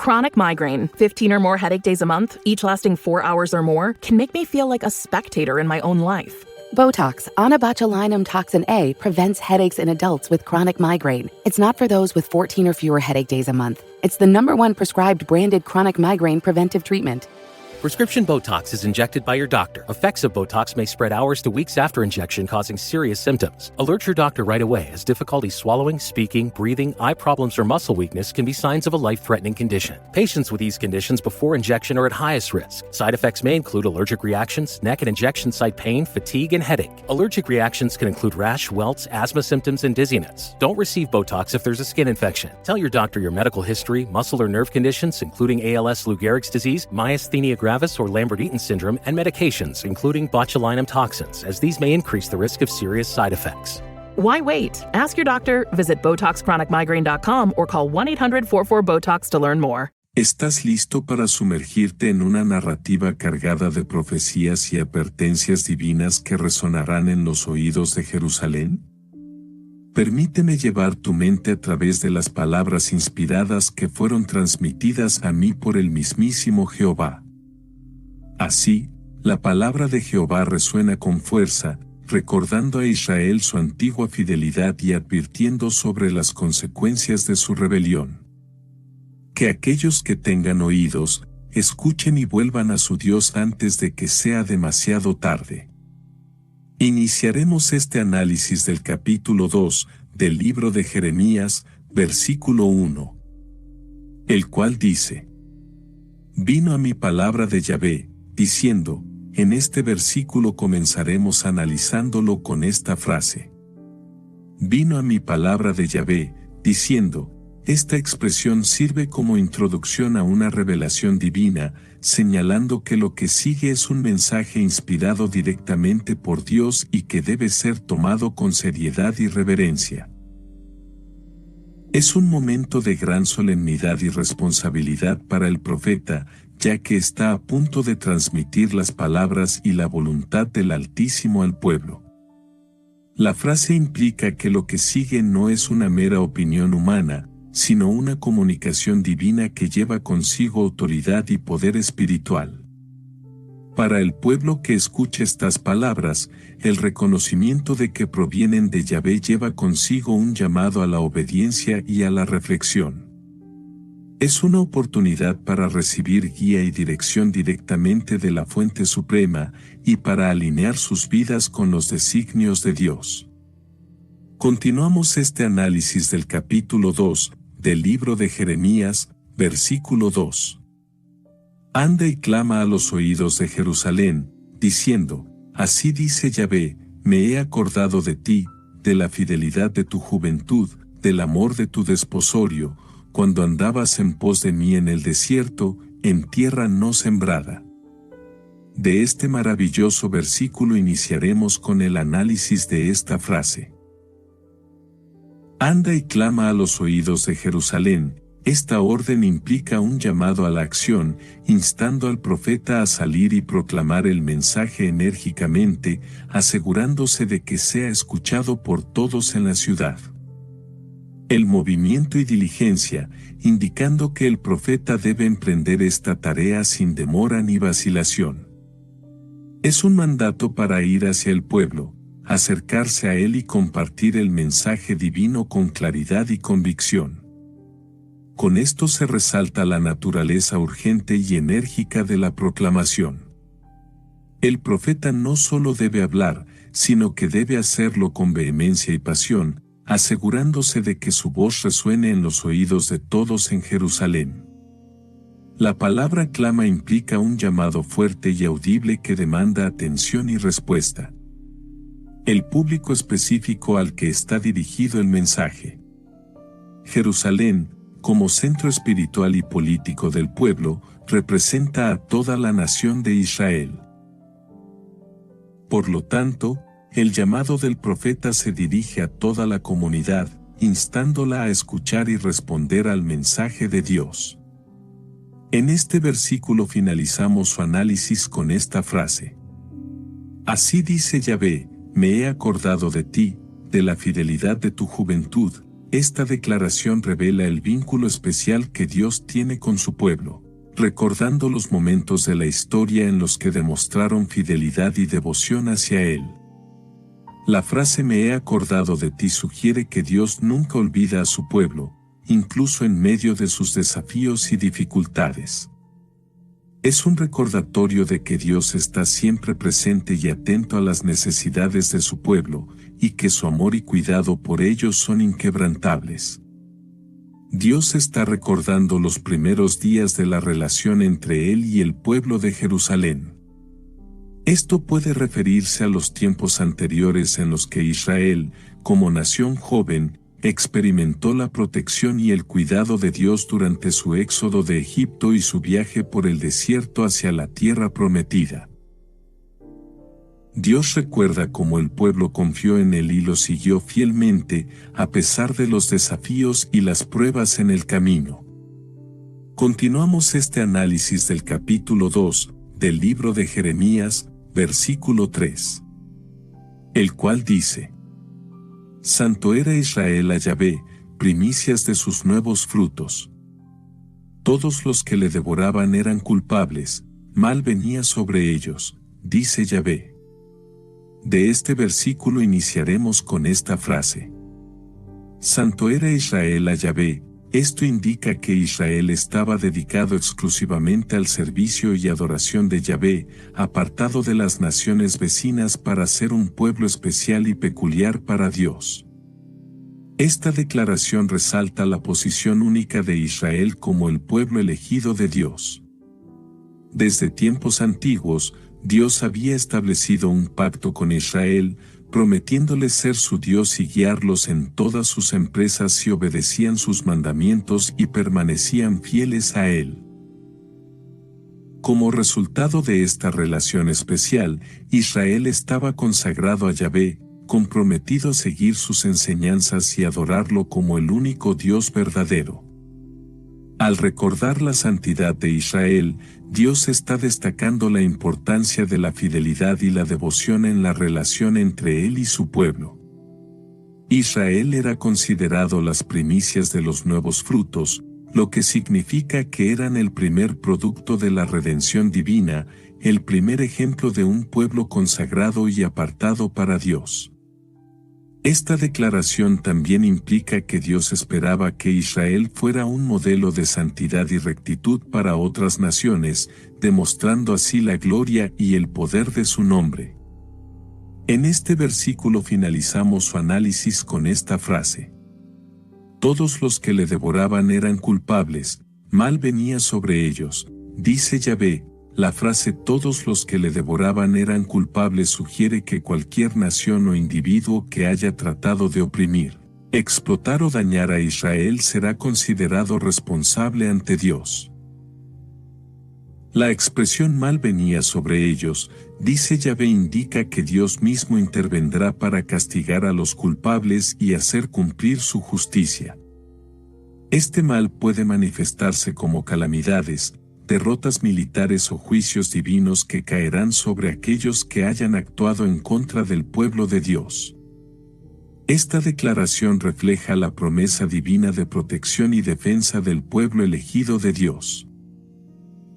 Chronic migraine, 15 or more headache days a month, each lasting 4 hours or more, can make me feel like a spectator in my own life. Botox, onabotulinum toxin A, prevents headaches in adults with chronic migraine. It's not for those with 14 or fewer headache days a month. It's the #1 prescribed branded chronic migraine preventive treatment. Prescription Botox is injected by your doctor. Effects of Botox may spread hours to weeks after injection, causing serious symptoms. Alert your doctor right away, as difficulty swallowing, speaking, breathing, eye problems, or muscle weakness can be signs of a life-threatening condition. Patients with these conditions before injection are at highest risk. Side effects may include allergic reactions, neck and injection site pain, fatigue, and headache. Allergic reactions can include rash, welts, asthma symptoms, and dizziness. Don't receive Botox if there's a skin infection. Tell your doctor your medical history, muscle or nerve conditions, including ALS, Lou Gehrig's disease, myasthenia gravis, or Lambert-Eaton syndrome, and medications, including botulinum toxins, as these may increase the risk of serious side effects. Why wait? Ask your doctor, visit BotoxChronicMigraine.com or call 1-800-44-BOTOX to learn more. ¿Estás listo para sumergirte en una narrativa cargada de profecías y advertencias divinas que resonarán en los oídos de Jerusalén? Permíteme llevar tu mente a través de las palabras inspiradas que fueron transmitidas a mí por el mismísimo Jehová. Así, la palabra de Jehová resuena con fuerza, recordando a Israel su antigua fidelidad y advirtiendo sobre las consecuencias de su rebelión. Que aquellos que tengan oídos, escuchen y vuelvan a su Dios antes de que sea demasiado tarde. Iniciaremos este análisis del capítulo 2 del libro de Jeremías, versículo 1. El cual dice: Vino a mi palabra de Yahvé, diciendo, en este versículo comenzaremos analizándolo con esta frase. Vino a mi palabra de Yahvé, diciendo, esta expresión sirve como introducción a una revelación divina, señalando que lo que sigue es un mensaje inspirado directamente por Dios y que debe ser tomado con seriedad y reverencia. Es un momento de gran solemnidad y responsabilidad para el profeta, ya que está a punto de transmitir las palabras y la voluntad del Altísimo al pueblo. La frase implica que lo que sigue no es una mera opinión humana, sino una comunicación divina que lleva consigo autoridad y poder espiritual. Para el pueblo que escucha estas palabras, el reconocimiento de que provienen de Yahvé lleva consigo un llamado a la obediencia y a la reflexión. Es una oportunidad para recibir guía y dirección directamente de la Fuente Suprema y para alinear sus vidas con los designios de Dios. Continuamos este análisis del capítulo 2 del libro de Jeremías, versículo 2. Anda y clama a los oídos de Jerusalén, diciendo, así dice Yahvé, me he acordado de ti, de la fidelidad de tu juventud, del amor de tu desposorio, cuando andabas en pos de mí en el desierto, en tierra no sembrada. De este maravilloso versículo iniciaremos con el análisis de esta frase. Anda y clama a los oídos de Jerusalén. Esta orden implica un llamado a la acción, instando al profeta a salir y proclamar el mensaje enérgicamente, asegurándose de que sea escuchado por todos en la ciudad. El movimiento y diligencia, indicando que el profeta debe emprender esta tarea sin demora ni vacilación. Es un mandato para ir hacia el pueblo, acercarse a él y compartir el mensaje divino con claridad y convicción. Con esto se resalta la naturaleza urgente y enérgica de la proclamación. El profeta no solo debe hablar, sino que debe hacerlo con vehemencia y pasión, asegurándose de que su voz resuene en los oídos de todos en Jerusalén. La palabra clama implica un llamado fuerte y audible que demanda atención y respuesta. El público específico al que está dirigido el mensaje. Jerusalén, como centro espiritual y político del pueblo, representa a toda la nación de Israel. Por lo tanto, el llamado del profeta se dirige a toda la comunidad, instándola a escuchar y responder al mensaje de Dios. En este versículo finalizamos su análisis con esta frase. Así dice Yahvé, me he acordado de ti, de la fidelidad de tu juventud, Esta declaración revela el vínculo especial que Dios tiene con su pueblo, recordando los momentos de la historia en los que demostraron fidelidad y devoción hacia Él. La frase "me he acordado de ti" sugiere que Dios nunca olvida a su pueblo, incluso en medio de sus desafíos y dificultades. Es un recordatorio de que Dios está siempre presente y atento a las necesidades de su pueblo, y que su amor y cuidado por ellos son inquebrantables. Dios está recordando los primeros días de la relación entre Él y el pueblo de Jerusalén. Esto puede referirse a los tiempos anteriores en los que Israel, como nación joven, experimentó la protección y el cuidado de Dios durante su éxodo de Egipto y su viaje por el desierto hacia la tierra prometida. Dios recuerda cómo el pueblo confió en Él y lo siguió fielmente, a pesar de los desafíos y las pruebas en el camino. Continuamos este análisis del capítulo 2, del libro de Jeremías, versículo 3. El cual dice: Santo era Israel a Yahvé, primicias de sus nuevos frutos. Todos los que le devoraban eran culpables, mal venía sobre ellos, dice Yahvé. De este versículo iniciaremos con esta frase: Santo era Israel a Yahvé. Esto indica que Israel estaba dedicado exclusivamente al servicio y adoración de Yahvé, apartado de las naciones vecinas para ser un pueblo especial y peculiar para Dios. Esta declaración resalta la posición única de Israel como el pueblo elegido de Dios. Desde tiempos antiguos, Dios había establecido un pacto con Israel, prometiéndoles ser su Dios y guiarlos en todas sus empresas si obedecían sus mandamientos y permanecían fieles a Él. Como resultado de esta relación especial, Israel estaba consagrado a Yahvé, comprometido a seguir sus enseñanzas y adorarlo como el único Dios verdadero. Al recordar la santidad de Israel, Dios está destacando la importancia de la fidelidad y la devoción en la relación entre Él y su pueblo. Israel era considerado las primicias de los nuevos frutos, lo que significa que eran el primer producto de la redención divina, el primer ejemplo de un pueblo consagrado y apartado para Dios. Esta declaración también implica que Dios esperaba que Israel fuera un modelo de santidad y rectitud para otras naciones, demostrando así la gloria y el poder de su nombre. En este versículo finalizamos su análisis con esta frase: Todos los que le devoraban eran culpables, mal venía sobre ellos, dice Yahvé. La frase "todos los que le devoraban eran culpables" sugiere que cualquier nación o individuo que haya tratado de oprimir, explotar o dañar a Israel será considerado responsable ante Dios. La expresión "mal venía sobre ellos", dice Yahvé, indica que Dios mismo intervendrá para castigar a los culpables y hacer cumplir su justicia. Este mal puede manifestarse como calamidades, derrotas militares o juicios divinos que caerán sobre aquellos que hayan actuado en contra del pueblo de Dios. Esta declaración refleja la promesa divina de protección y defensa del pueblo elegido de Dios.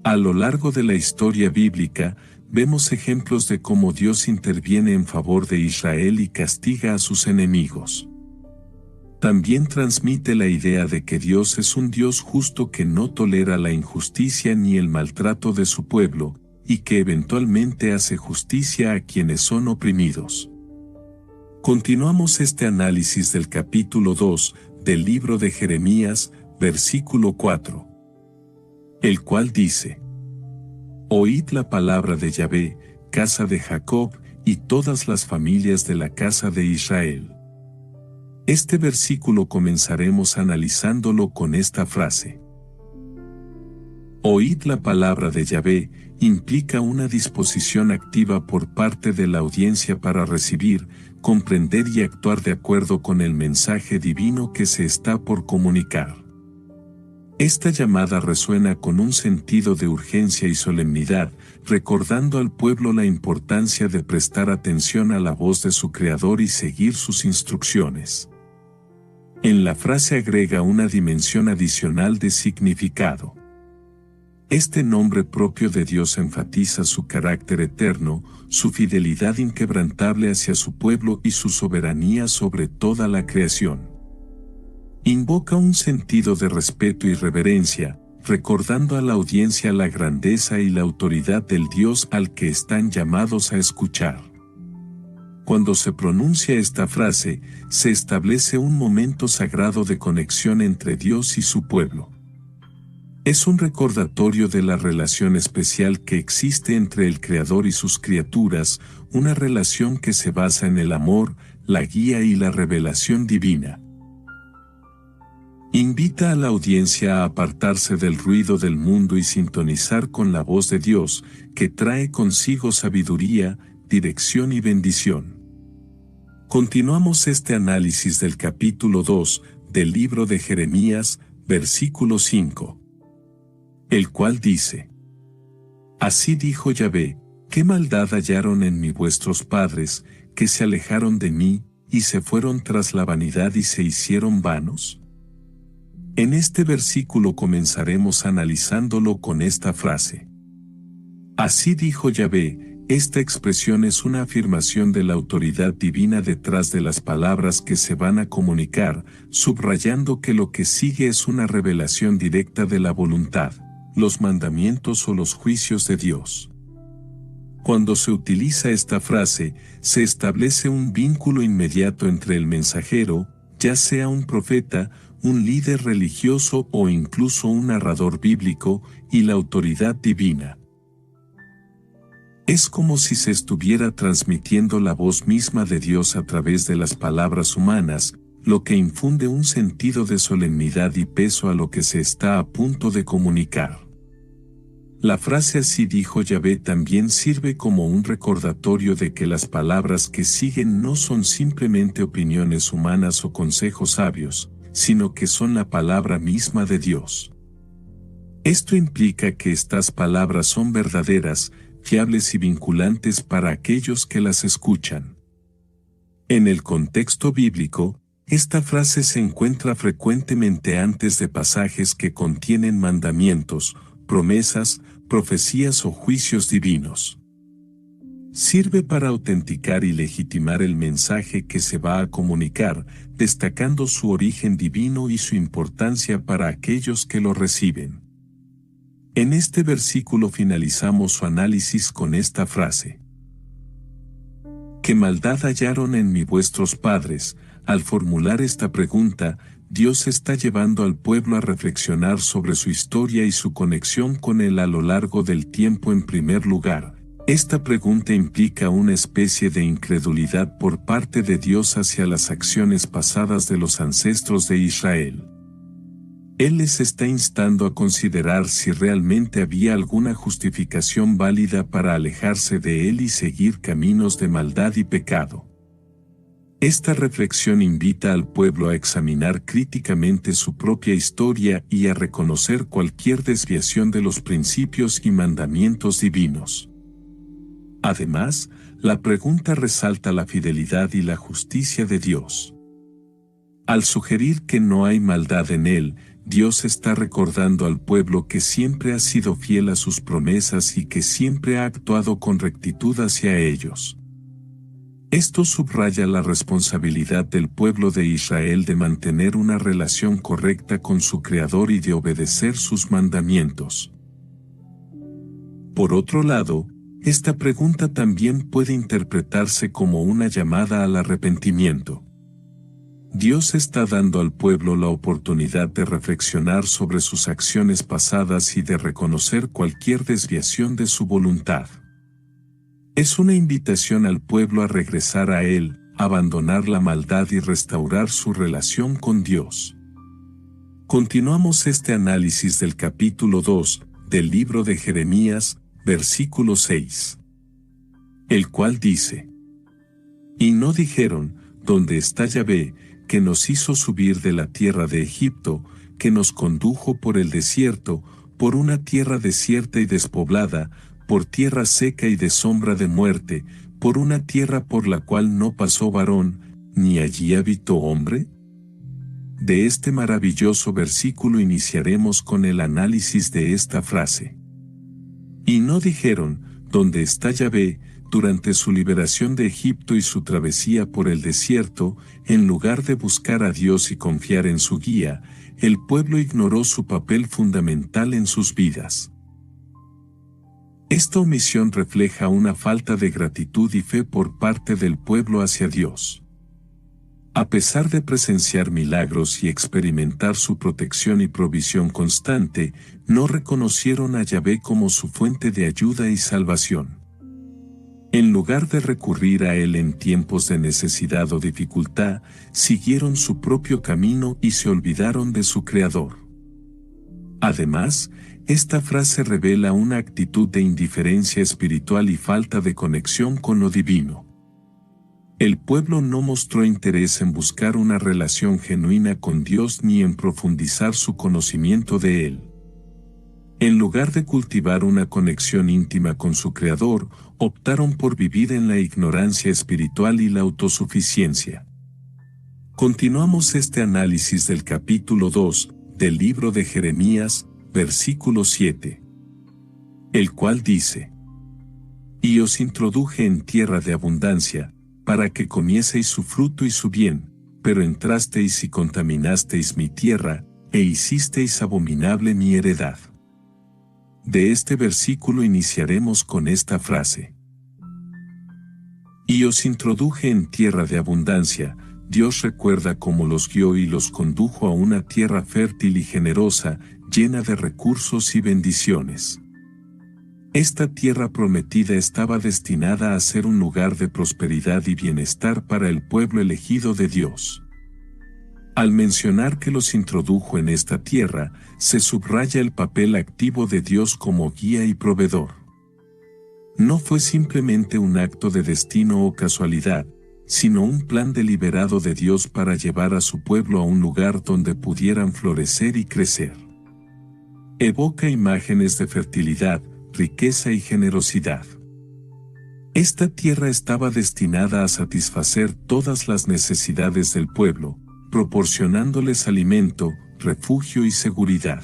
A lo largo de la historia bíblica, vemos ejemplos de cómo Dios interviene en favor de Israel y castiga a sus enemigos. También transmite la idea de que Dios es un Dios justo que no tolera la injusticia ni el maltrato de su pueblo, y que eventualmente hace justicia a quienes son oprimidos. Continuamos este análisis del capítulo 2 del libro de Jeremías, versículo 4. El cual dice: Oíd la palabra de Yahvé, casa de Jacob, y todas las familias de la casa de Israel. Este versículo comenzaremos analizándolo con esta frase. Oíd la palabra de Yahvé implica una disposición activa por parte de la audiencia para recibir, comprender y actuar de acuerdo con el mensaje divino que se está por comunicar. Esta llamada resuena con un sentido de urgencia y solemnidad, recordando al pueblo la importancia de prestar atención a la voz de su Creador y seguir sus instrucciones. En la frase agrega una dimensión adicional de significado. Este nombre propio de Dios enfatiza su carácter eterno, su fidelidad inquebrantable hacia su pueblo y su soberanía sobre toda la creación. Invoca un sentido de respeto y reverencia, recordando a la audiencia la grandeza y la autoridad del Dios al que están llamados a escuchar. Cuando se pronuncia esta frase, se establece un momento sagrado de conexión entre Dios y su pueblo. Es un recordatorio de la relación especial que existe entre el Creador y sus criaturas, una relación que se basa en el amor, la guía y la revelación divina. Invita a la audiencia a apartarse del ruido del mundo y sintonizar con la voz de Dios, que trae consigo sabiduría, dirección y bendición. Continuamos este análisis del capítulo 2 del libro de Jeremías, versículo 5. El cual dice: Así dijo Yahvé, ¿qué maldad hallaron en mí vuestros padres, que se alejaron de mí, y se fueron tras la vanidad y se hicieron vanos? En este versículo comenzaremos analizándolo con esta frase. Así dijo Yahvé. Esta expresión es una afirmación de la autoridad divina detrás de las palabras que se van a comunicar, subrayando que lo que sigue es una revelación directa de la voluntad, los mandamientos o los juicios de Dios. Cuando se utiliza esta frase, se establece un vínculo inmediato entre el mensajero, ya sea un profeta, un líder religioso o incluso un narrador bíblico, y la autoridad divina. Es como si se estuviera transmitiendo la voz misma de Dios a través de las palabras humanas, lo que infunde un sentido de solemnidad y peso a lo que se está a punto de comunicar. La frase así dijo Yahvé también sirve como un recordatorio de que las palabras que siguen no son simplemente opiniones humanas o consejos sabios, sino que son la palabra misma de Dios. Esto implica que estas palabras son verdaderas, fiables y vinculantes para aquellos que las escuchan. En el contexto bíblico, esta frase se encuentra frecuentemente antes de pasajes que contienen mandamientos, promesas, profecías o juicios divinos. Sirve para autenticar y legitimar el mensaje que se va a comunicar, destacando su origen divino y su importancia para aquellos que lo reciben. En este versículo finalizamos su análisis con esta frase. ¿Qué maldad hallaron en mí vuestros padres? Al formular esta pregunta, Dios está llevando al pueblo a reflexionar sobre su historia y su conexión con Él a lo largo del tiempo. En primer lugar, esta pregunta implica una especie de incredulidad por parte de Dios hacia las acciones pasadas de los ancestros de Israel. Él les está instando a considerar si realmente había alguna justificación válida para alejarse de Él y seguir caminos de maldad y pecado. Esta reflexión invita al pueblo a examinar críticamente su propia historia y a reconocer cualquier desviación de los principios y mandamientos divinos. Además, la pregunta resalta la fidelidad y la justicia de Dios. Al sugerir que no hay maldad en Él, Dios está recordando al pueblo que siempre ha sido fiel a sus promesas y que siempre ha actuado con rectitud hacia ellos. Esto subraya la responsabilidad del pueblo de Israel de mantener una relación correcta con su Creador y de obedecer sus mandamientos. Por otro lado, esta pregunta también puede interpretarse como una llamada al arrepentimiento. Dios está dando al pueblo la oportunidad de reflexionar sobre sus acciones pasadas y de reconocer cualquier desviación de su voluntad. Es una invitación al pueblo a regresar a Él, abandonar la maldad y restaurar su relación con Dios. Continuamos este análisis del capítulo 2 del libro de Jeremías, versículo 6. El cual dice: Y no dijeron, ¿dónde está Yahvé, que nos hizo subir de la tierra de Egipto, que nos condujo por el desierto, por una tierra desierta y despoblada, por tierra seca y de sombra de muerte, por una tierra por la cual no pasó varón, ni allí habitó hombre? De este maravilloso versículo iniciaremos con el análisis de esta frase. Y no dijeron, ¿dónde está Yahvé?, durante su liberación de Egipto y su travesía por el desierto, en lugar de buscar a Dios y confiar en su guía, el pueblo ignoró su papel fundamental en sus vidas. Esta omisión refleja una falta de gratitud y fe por parte del pueblo hacia Dios. A pesar de presenciar milagros y experimentar su protección y provisión constante, no reconocieron a Yahvé como su fuente de ayuda y salvación. En lugar de recurrir a Él en tiempos de necesidad o dificultad, siguieron su propio camino y se olvidaron de su Creador. Además, esta frase revela una actitud de indiferencia espiritual y falta de conexión con lo divino. El pueblo no mostró interés en buscar una relación genuina con Dios ni en profundizar su conocimiento de Él. En lugar de cultivar una conexión íntima con su Creador, optaron por vivir en la ignorancia espiritual y la autosuficiencia. Continuamos este análisis del capítulo 2 del libro de Jeremías, versículo 7, el cual dice: Y os introduje en tierra de abundancia, para que comieseis su fruto y su bien, pero entrasteis y contaminasteis mi tierra, e hicisteis abominable mi heredad. De este versículo iniciaremos con esta frase. Y os introduje en tierra de abundancia. Dios recuerda cómo los guió y los condujo a una tierra fértil y generosa, llena de recursos y bendiciones. Esta tierra prometida estaba destinada a ser un lugar de prosperidad y bienestar para el pueblo elegido de Dios. Al mencionar que los introdujo en esta tierra, se subraya el papel activo de Dios como guía y proveedor. No fue simplemente un acto de destino o casualidad, sino un plan deliberado de Dios para llevar a su pueblo a un lugar donde pudieran florecer y crecer. Evoca imágenes de fertilidad, riqueza y generosidad. Esta tierra estaba destinada a satisfacer todas las necesidades del pueblo, proporcionándoles alimento, refugio y seguridad.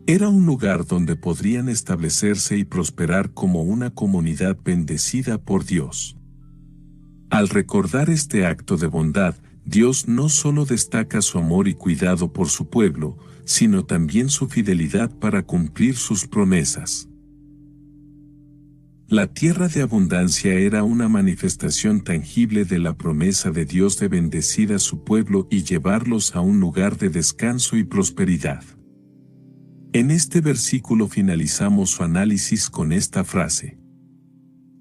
Era un lugar donde podrían establecerse y prosperar como una comunidad bendecida por Dios. Al recordar este acto de bondad, Dios no solo destaca su amor y cuidado por su pueblo, sino también su fidelidad para cumplir sus promesas. La tierra de abundancia era una manifestación tangible de la promesa de Dios de bendecir a su pueblo y llevarlos a un lugar de descanso y prosperidad. En este versículo finalizamos su análisis con esta frase.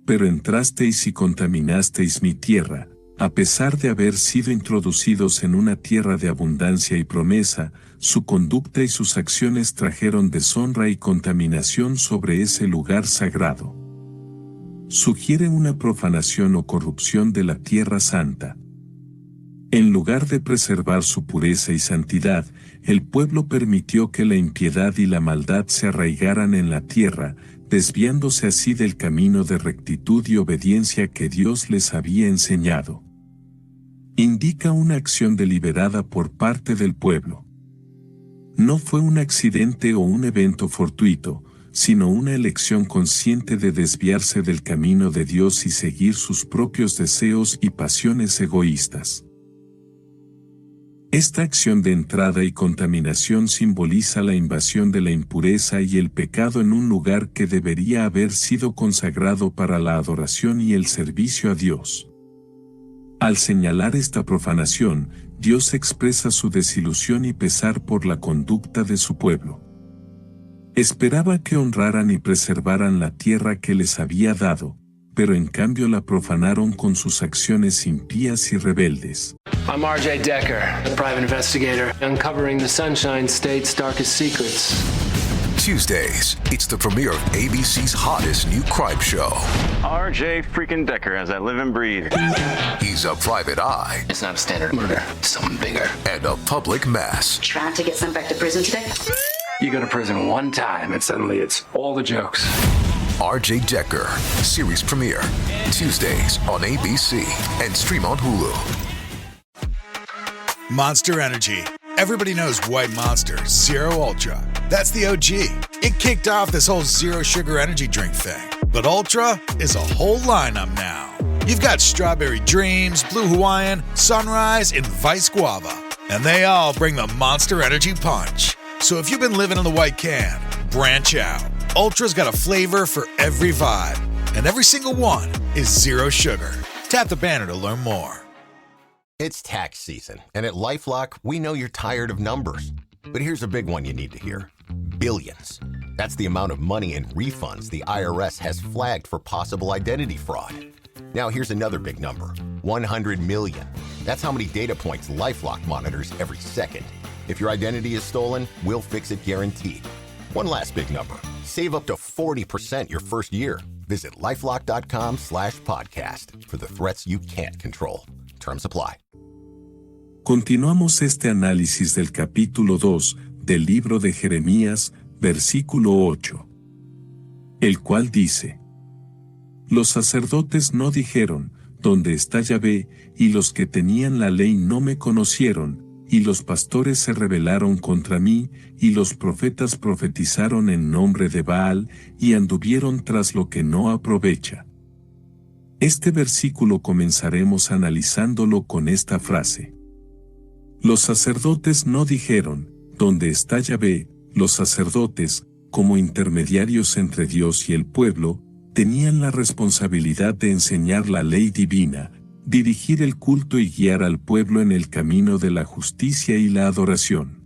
Pero entrasteis y contaminasteis mi tierra. A pesar de haber sido introducidos en una tierra de abundancia y promesa, su conducta y sus acciones trajeron deshonra y contaminación sobre ese lugar sagrado. Sugiere una profanación o corrupción de la tierra santa. En lugar de preservar su pureza y santidad, el pueblo permitió que la impiedad y la maldad se arraigaran en la tierra, desviándose así del camino de rectitud y obediencia que Dios les había enseñado. Indica una acción deliberada por parte del pueblo. No fue un accidente o un evento fortuito, sino una elección consciente de desviarse del camino de Dios y seguir sus propios deseos y pasiones egoístas. Esta acción de entrada y contaminación simboliza la invasión de la impureza y el pecado en un lugar que debería haber sido consagrado para la adoración y el servicio a Dios. Al señalar esta profanación, Dios expresa su desilusión y pesar por la conducta de su pueblo. Esperaba que honraran y preservaran la tierra que les había dado, pero en cambio la profanaron con sus acciones impías y rebeldes. I'm RJ Decker, private investigator, uncovering the Sunshine State's darkest secrets. Tuesdays, it's the premiere of ABC's hottest new crime show. RJ freaking Decker, as I live and breathe. He's a private eye. It's not a standard murder, it's something bigger. And a public mass. Trying to get sent back to prison today? You go to prison one time and suddenly it's all the jokes. RJ Decker, series premiere, Tuesdays on ABC and stream on Hulu. Monster Energy. Everybody knows White Monster, Zero Ultra. That's the OG. It kicked off this whole zero sugar energy drink thing. But Ultra is a whole lineup now. You've got Strawberry Dreams, Blue Hawaiian, Sunrise, and Vice Guava. And they all bring the Monster Energy punch. So if you've been living in the white can, branch out. Ultra's got a flavor for every vibe. And every single one is zero sugar. Tap the banner to learn more. It's tax season, and at LifeLock, we know you're tired of numbers. But here's a big one you need to hear. Billions. That's the amount of money in refunds the IRS has flagged for possible identity fraud. Now here's another big number. 100 million. That's how many data points LifeLock monitors every second. If your identity is stolen, we'll fix it guaranteed. One last big number. Save up to 40% your first year. Visit lifelock.com/podcast for the threats you can't control. Terms apply. Continuamos este análisis del capítulo 2 del libro de Jeremías, versículo 8. El cual dice: Los sacerdotes no dijeron, ¿dónde está Yahvé? Y los que tenían la ley no me conocieron, y los pastores se rebelaron contra mí, y los profetas profetizaron en nombre de Baal, y anduvieron tras lo que no aprovecha. Este versículo comenzaremos analizándolo con esta frase. Los sacerdotes no dijeron, ¿dónde está Yahvé? Los sacerdotes, como intermediarios entre Dios y el pueblo, tenían la responsabilidad de enseñar la ley divina, dirigir el culto y guiar al pueblo en el camino de la justicia y la adoración.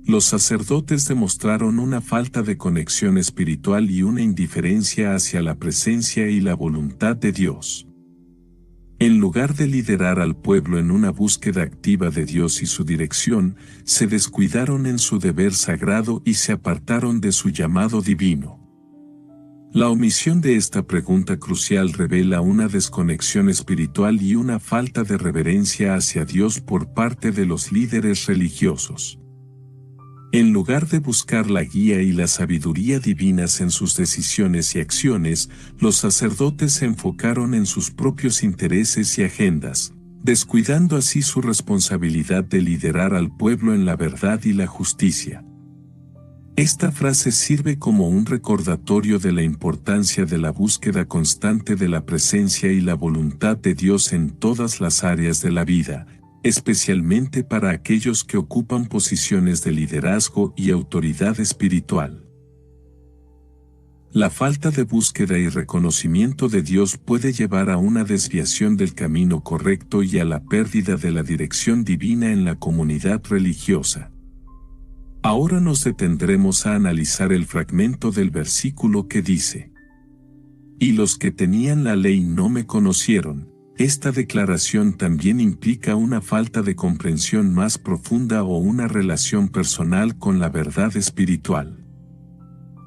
Los sacerdotes demostraron una falta de conexión espiritual y una indiferencia hacia la presencia y la voluntad de Dios. En lugar de liderar al pueblo en una búsqueda activa de Dios y su dirección, se descuidaron en su deber sagrado y se apartaron de su llamado divino. La omisión de esta pregunta crucial revela una desconexión espiritual y una falta de reverencia hacia Dios por parte de los líderes religiosos. En lugar de buscar la guía y la sabiduría divinas en sus decisiones y acciones, los sacerdotes se enfocaron en sus propios intereses y agendas, descuidando así su responsabilidad de liderar al pueblo en la verdad y la justicia. Esta frase sirve como un recordatorio de la importancia de la búsqueda constante de la presencia y la voluntad de Dios en todas las áreas de la vida, especialmente para aquellos que ocupan posiciones de liderazgo y autoridad espiritual. La falta de búsqueda y reconocimiento de Dios puede llevar a una desviación del camino correcto y a la pérdida de la dirección divina en la comunidad religiosa. Ahora nos detendremos a analizar el fragmento del versículo que dice: Y los que tenían la ley no me conocieron. Esta declaración también implica una falta de comprensión más profunda o una relación personal con la verdad espiritual.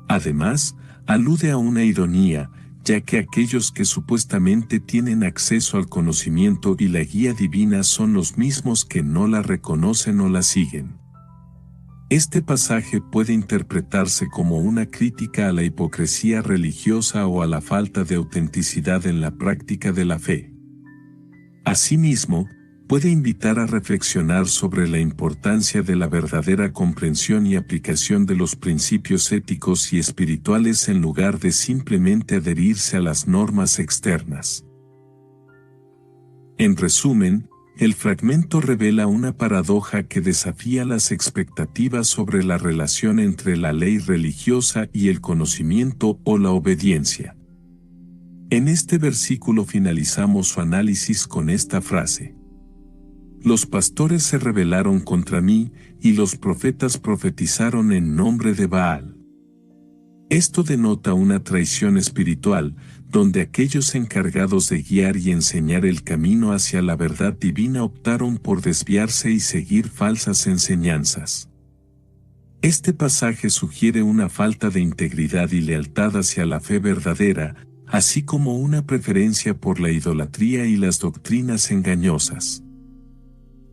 Además, alude a una ironía, ya que aquellos que supuestamente tienen acceso al conocimiento y la guía divina son los mismos que no la reconocen o la siguen. Este pasaje puede interpretarse como una crítica a la hipocresía religiosa o a la falta de autenticidad en la práctica de la fe. Asimismo, puede invitar a reflexionar sobre la importancia de la verdadera comprensión y aplicación de los principios éticos y espirituales en lugar de simplemente adherirse a las normas externas. En resumen, el fragmento revela una paradoja que desafía las expectativas sobre la relación entre la ley religiosa y el conocimiento o la obediencia. En este versículo finalizamos su análisis con esta frase: Los pastores se rebelaron contra mí, y los profetas profetizaron en nombre de Baal. Esto denota una traición espiritual, donde aquellos encargados de guiar y enseñar el camino hacia la verdad divina optaron por desviarse y seguir falsas enseñanzas. Este pasaje sugiere una falta de integridad y lealtad hacia la fe verdadera, así como una preferencia por la idolatría y las doctrinas engañosas.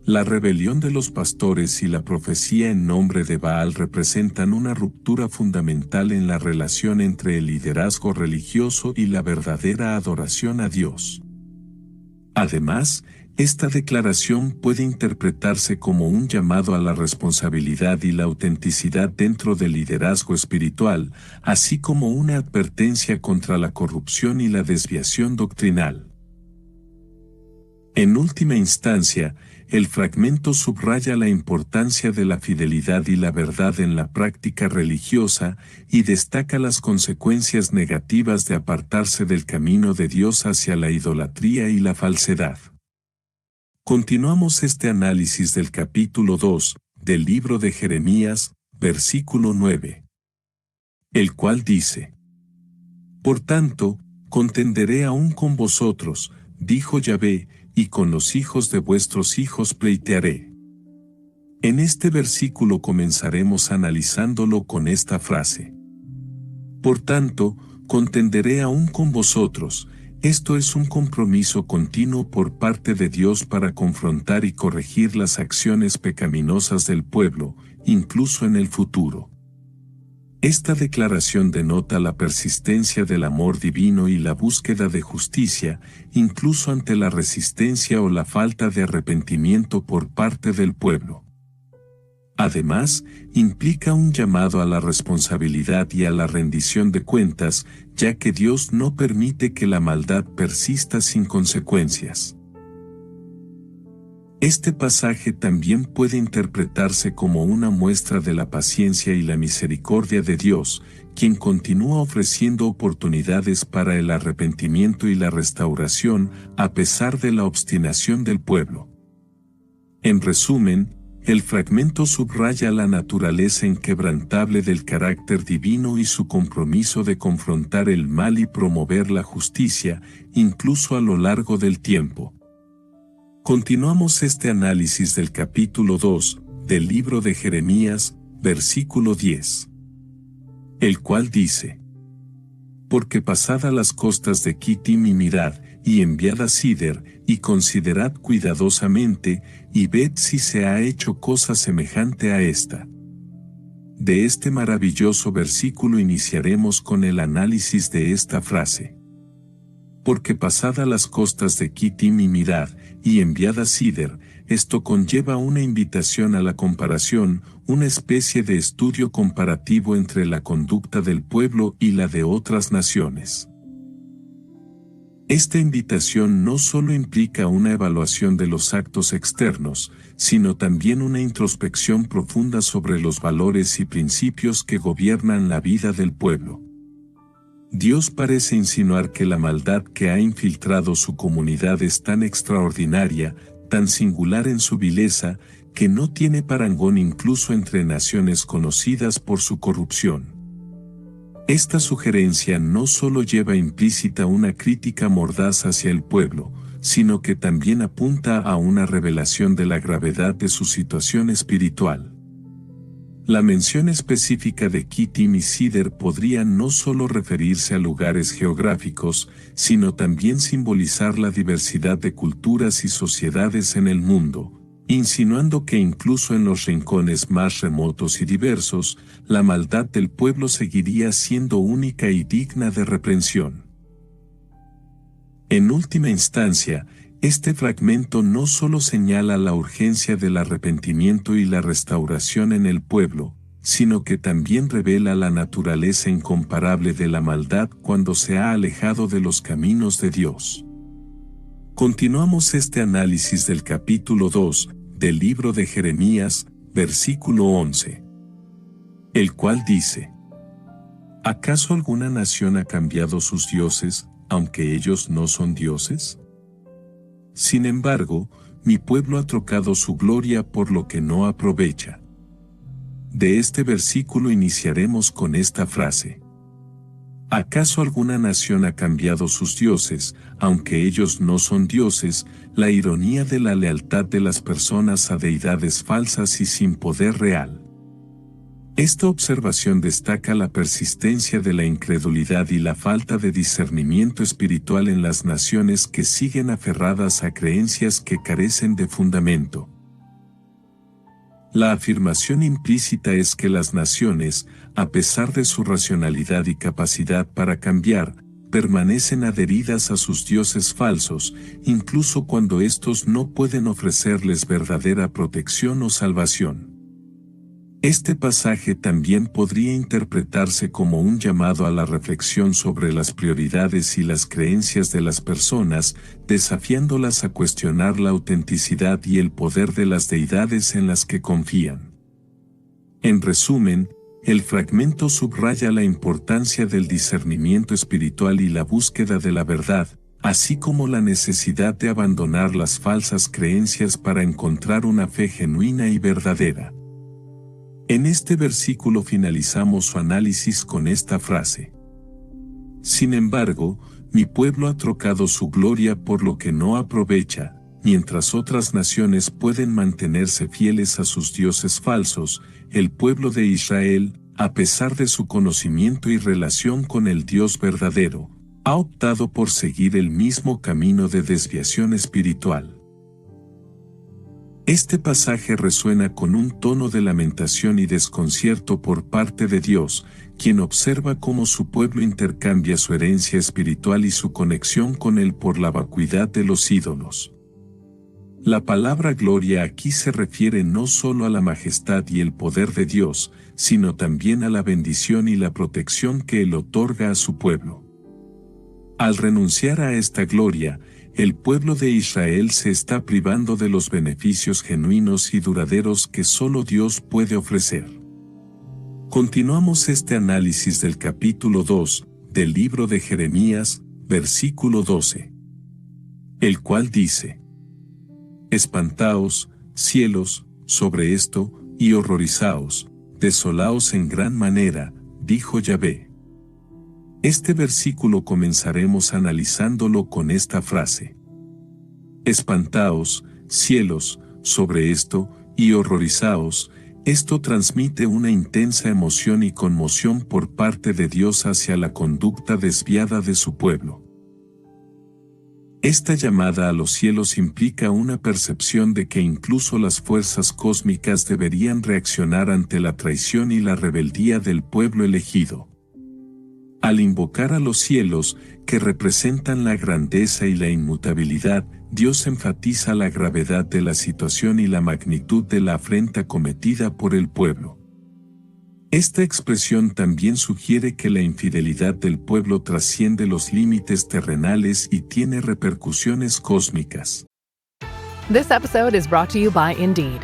La rebelión de los pastores y la profecía en nombre de Baal representan una ruptura fundamental en la relación entre el liderazgo religioso y la verdadera adoración a Dios. Además, esta declaración puede interpretarse como un llamado a la responsabilidad y la autenticidad dentro del liderazgo espiritual, así como una advertencia contra la corrupción y la desviación doctrinal. En última instancia, el fragmento subraya la importancia de la fidelidad y la verdad en la práctica religiosa y destaca las consecuencias negativas de apartarse del camino de Dios hacia la idolatría y la falsedad. Continuamos este análisis del capítulo 2 del libro de Jeremías, versículo 9, el cual dice: Por tanto, contenderé aún con vosotros, dijo Yahvé, y con los hijos de vuestros hijos pleitearé. En este versículo comenzaremos analizándolo con esta frase. Por tanto, contenderé aún con vosotros. Esto es un compromiso continuo por parte de Dios para confrontar y corregir las acciones pecaminosas del pueblo, incluso en el futuro. Esta declaración denota la persistencia del amor divino y la búsqueda de justicia, incluso ante la resistencia o la falta de arrepentimiento por parte del pueblo. Además, implica un llamado a la responsabilidad y a la rendición de cuentas, ya que Dios no permite que la maldad persista sin consecuencias. Este pasaje también puede interpretarse como una muestra de la paciencia y la misericordia de Dios, quien continúa ofreciendo oportunidades para el arrepentimiento y la restauración, a pesar de la obstinación del pueblo. En resumen, el fragmento subraya la naturaleza inquebrantable del carácter divino y su compromiso de confrontar el mal y promover la justicia, incluso a lo largo del tiempo. Continuamos este análisis del capítulo 2 del libro de Jeremías, versículo 10, el cual dice: Porque pasad las costas de Kittim y mirad, y enviad a Sider, y considerad cuidadosamente, y ved si se ha hecho cosa semejante a esta. De este maravilloso versículo iniciaremos con el análisis de esta frase. Porque pasad a las costas de Kittim y mirad, y enviad a Sider, esto conlleva una invitación a la comparación, una especie de estudio comparativo entre la conducta del pueblo y la de otras naciones. Esta invitación no solo implica una evaluación de los actos externos, sino también una introspección profunda sobre los valores y principios que gobiernan la vida del pueblo. Dios parece insinuar que la maldad que ha infiltrado su comunidad es tan extraordinaria, tan singular en su vileza, que no tiene parangón incluso entre naciones conocidas por su corrupción. Esta sugerencia no solo lleva implícita una crítica mordaz hacia el pueblo, sino que también apunta a una revelación de la gravedad de su situación espiritual. La mención específica de Kittim y Sider podría no solo referirse a lugares geográficos, sino también simbolizar la diversidad de culturas y sociedades en el mundo, insinuando que incluso en los rincones más remotos y diversos, la maldad del pueblo seguiría siendo única y digna de reprensión. En última instancia, este fragmento no solo señala la urgencia del arrepentimiento y la restauración en el pueblo, sino que también revela la naturaleza incomparable de la maldad cuando se ha alejado de los caminos de Dios. Continuamos este análisis del capítulo 2 del libro de Jeremías, versículo 11, el cual dice: ¿Acaso alguna nación ha cambiado sus dioses, aunque ellos no son dioses? Sin embargo, mi pueblo ha trocado su gloria por lo que no aprovecha. De este versículo iniciaremos con esta frase. ¿Acaso alguna nación ha cambiado sus dioses, aunque ellos no son dioses? La ironía de la lealtad de las personas a deidades falsas y sin poder real. Esta observación destaca la persistencia de la incredulidad y la falta de discernimiento espiritual en las naciones que siguen aferradas a creencias que carecen de fundamento. La afirmación implícita es que las naciones, a pesar de su racionalidad y capacidad para cambiar, permanecen adheridas a sus dioses falsos, incluso cuando estos no pueden ofrecerles verdadera protección o salvación. Este pasaje también podría interpretarse como un llamado a la reflexión sobre las prioridades y las creencias de las personas, desafiándolas a cuestionar la autenticidad y el poder de las deidades en las que confían. En resumen, el fragmento subraya la importancia del discernimiento espiritual y la búsqueda de la verdad, así como la necesidad de abandonar las falsas creencias para encontrar una fe genuina y verdadera. En este versículo finalizamos su análisis con esta frase: sin embargo, mi pueblo ha trocado su gloria por lo que no aprovecha, mientras otras naciones pueden mantenerse fieles a sus dioses falsos. El pueblo de Israel, a pesar de su conocimiento y relación con el Dios verdadero, ha optado por seguir el mismo camino de desviación espiritual. Este pasaje resuena con un tono de lamentación y desconcierto por parte de Dios, quien observa cómo su pueblo intercambia su herencia espiritual y su conexión con Él por la vacuidad de los ídolos. La palabra gloria aquí se refiere no solo a la majestad y el poder de Dios, sino también a la bendición y la protección que Él otorga a su pueblo. Al renunciar a esta gloria, el pueblo de Israel se está privando de los beneficios genuinos y duraderos que solo Dios puede ofrecer. Continuamos este análisis del capítulo 2 del libro de Jeremías, versículo 12, el cual dice: espantaos, cielos, sobre esto, y horrorizaos, desolaos en gran manera, dijo Yahvé. Este versículo comenzaremos analizándolo con esta frase: espantaos, cielos, sobre esto, y horrorizaos. Esto transmite una intensa emoción y conmoción por parte de Dios hacia la conducta desviada de su pueblo. Esta llamada a los cielos implica una percepción de que incluso las fuerzas cósmicas deberían reaccionar ante la traición y la rebeldía del pueblo elegido. Al invocar a los cielos, que representan la grandeza y la inmutabilidad, Dios enfatiza la gravedad de la situación y la magnitud de la afrenta cometida por el pueblo. Esta expresión también sugiere que la infidelidad del pueblo trasciende los límites terrenales y tiene repercusiones cósmicas. This episode is brought to you by Indeed.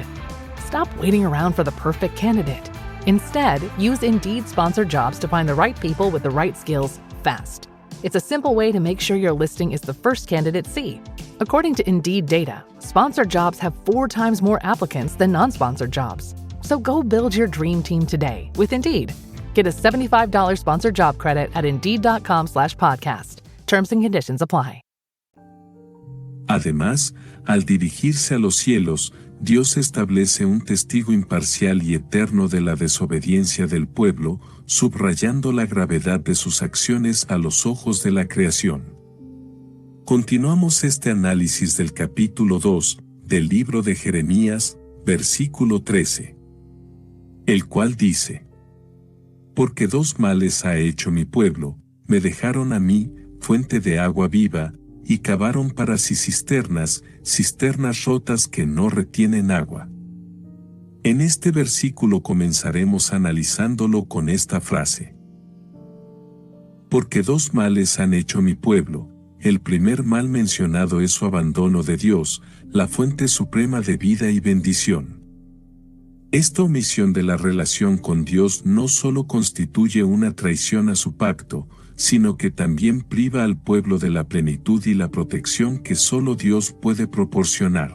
Stop waiting around for the perfect candidate. Instead, use Indeed sponsored jobs to find the right people with the right skills fast. It's a simple way to make sure your listing is the first candidates see. According to Indeed data, sponsored jobs have 4 times more applicants than non-sponsored jobs. So go build your dream team today with Indeed. Get a $75 sponsored job credit at Indeed.com/podcast. Terms and conditions apply. Además, al dirigirse a los cielos, Dios establece un testigo imparcial y eterno de la desobediencia del pueblo, subrayando la gravedad de sus acciones a los ojos de la creación. Continuamos este análisis del capítulo 2 del libro de Jeremías, versículo 13, el cual dice: porque 2 males ha hecho mi pueblo, me dejaron a mí, fuente de agua viva, y cavaron para sí cisternas rotas que no retienen agua. En este versículo comenzaremos analizándolo con esta frase: porque 2 males han hecho mi pueblo. El primer mal mencionado es su abandono de Dios, la fuente suprema de vida y bendición. Esta omisión de la relación con Dios no solo constituye una traición a su pacto, sino que también priva al pueblo de la plenitud y la protección que solo Dios puede proporcionar.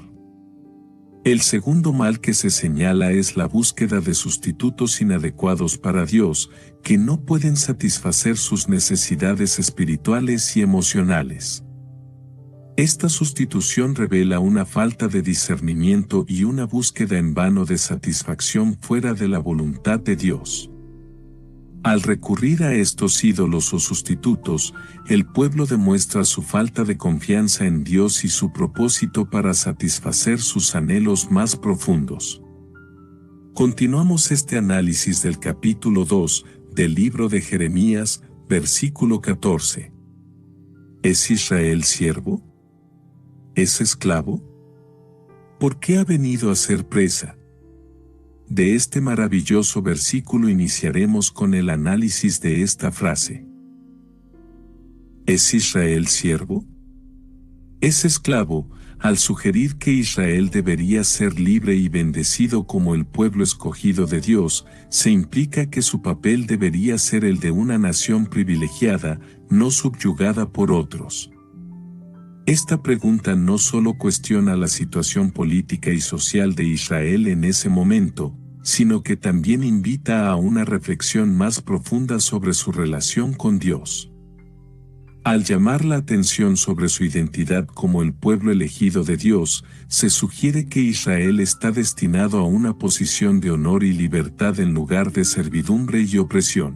El segundo mal que se señala es la búsqueda de sustitutos inadecuados para Dios, que no pueden satisfacer sus necesidades espirituales y emocionales. Esta sustitución revela una falta de discernimiento y una búsqueda en vano de satisfacción fuera de la voluntad de Dios. Al recurrir a estos ídolos o sustitutos, el pueblo demuestra su falta de confianza en Dios y su propósito para satisfacer sus anhelos más profundos. Continuamos este análisis del capítulo 2 del libro de Jeremías, versículo 14, ¿Es Israel siervo? ¿Es esclavo? ¿Por qué ha venido a ser presa? De este maravilloso versículo iniciaremos con el análisis de esta frase. ¿Es Israel siervo? ¿Es esclavo? Al sugerir que Israel debería ser libre y bendecido como el pueblo escogido de Dios, se implica que su papel debería ser el de una nación privilegiada, no subyugada por otros. Esta pregunta no solo cuestiona la situación política y social de Israel en ese momento, sino que también invita a una reflexión más profunda sobre su relación con Dios. Al llamar la atención sobre su identidad como el pueblo elegido de Dios, se sugiere que Israel está destinado a una posición de honor y libertad en lugar de servidumbre y opresión.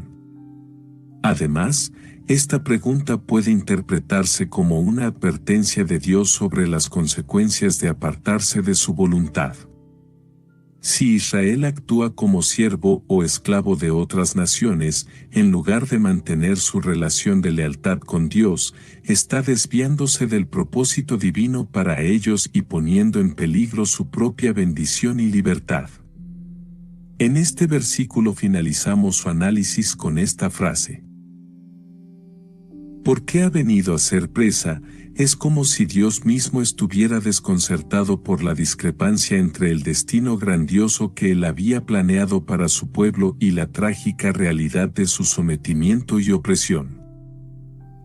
Además, esta pregunta puede interpretarse como una advertencia de Dios sobre las consecuencias de apartarse de su voluntad. Si Israel actúa como siervo o esclavo de otras naciones, en lugar de mantener su relación de lealtad con Dios, está desviándose del propósito divino para ellos y poniendo en peligro su propia bendición y libertad. En este versículo finalizamos su análisis con esta frase. ¿Por qué ha venido a ser presa? Es como si Dios mismo estuviera desconcertado por la discrepancia entre el destino grandioso que Él había planeado para su pueblo y la trágica realidad de su sometimiento y opresión.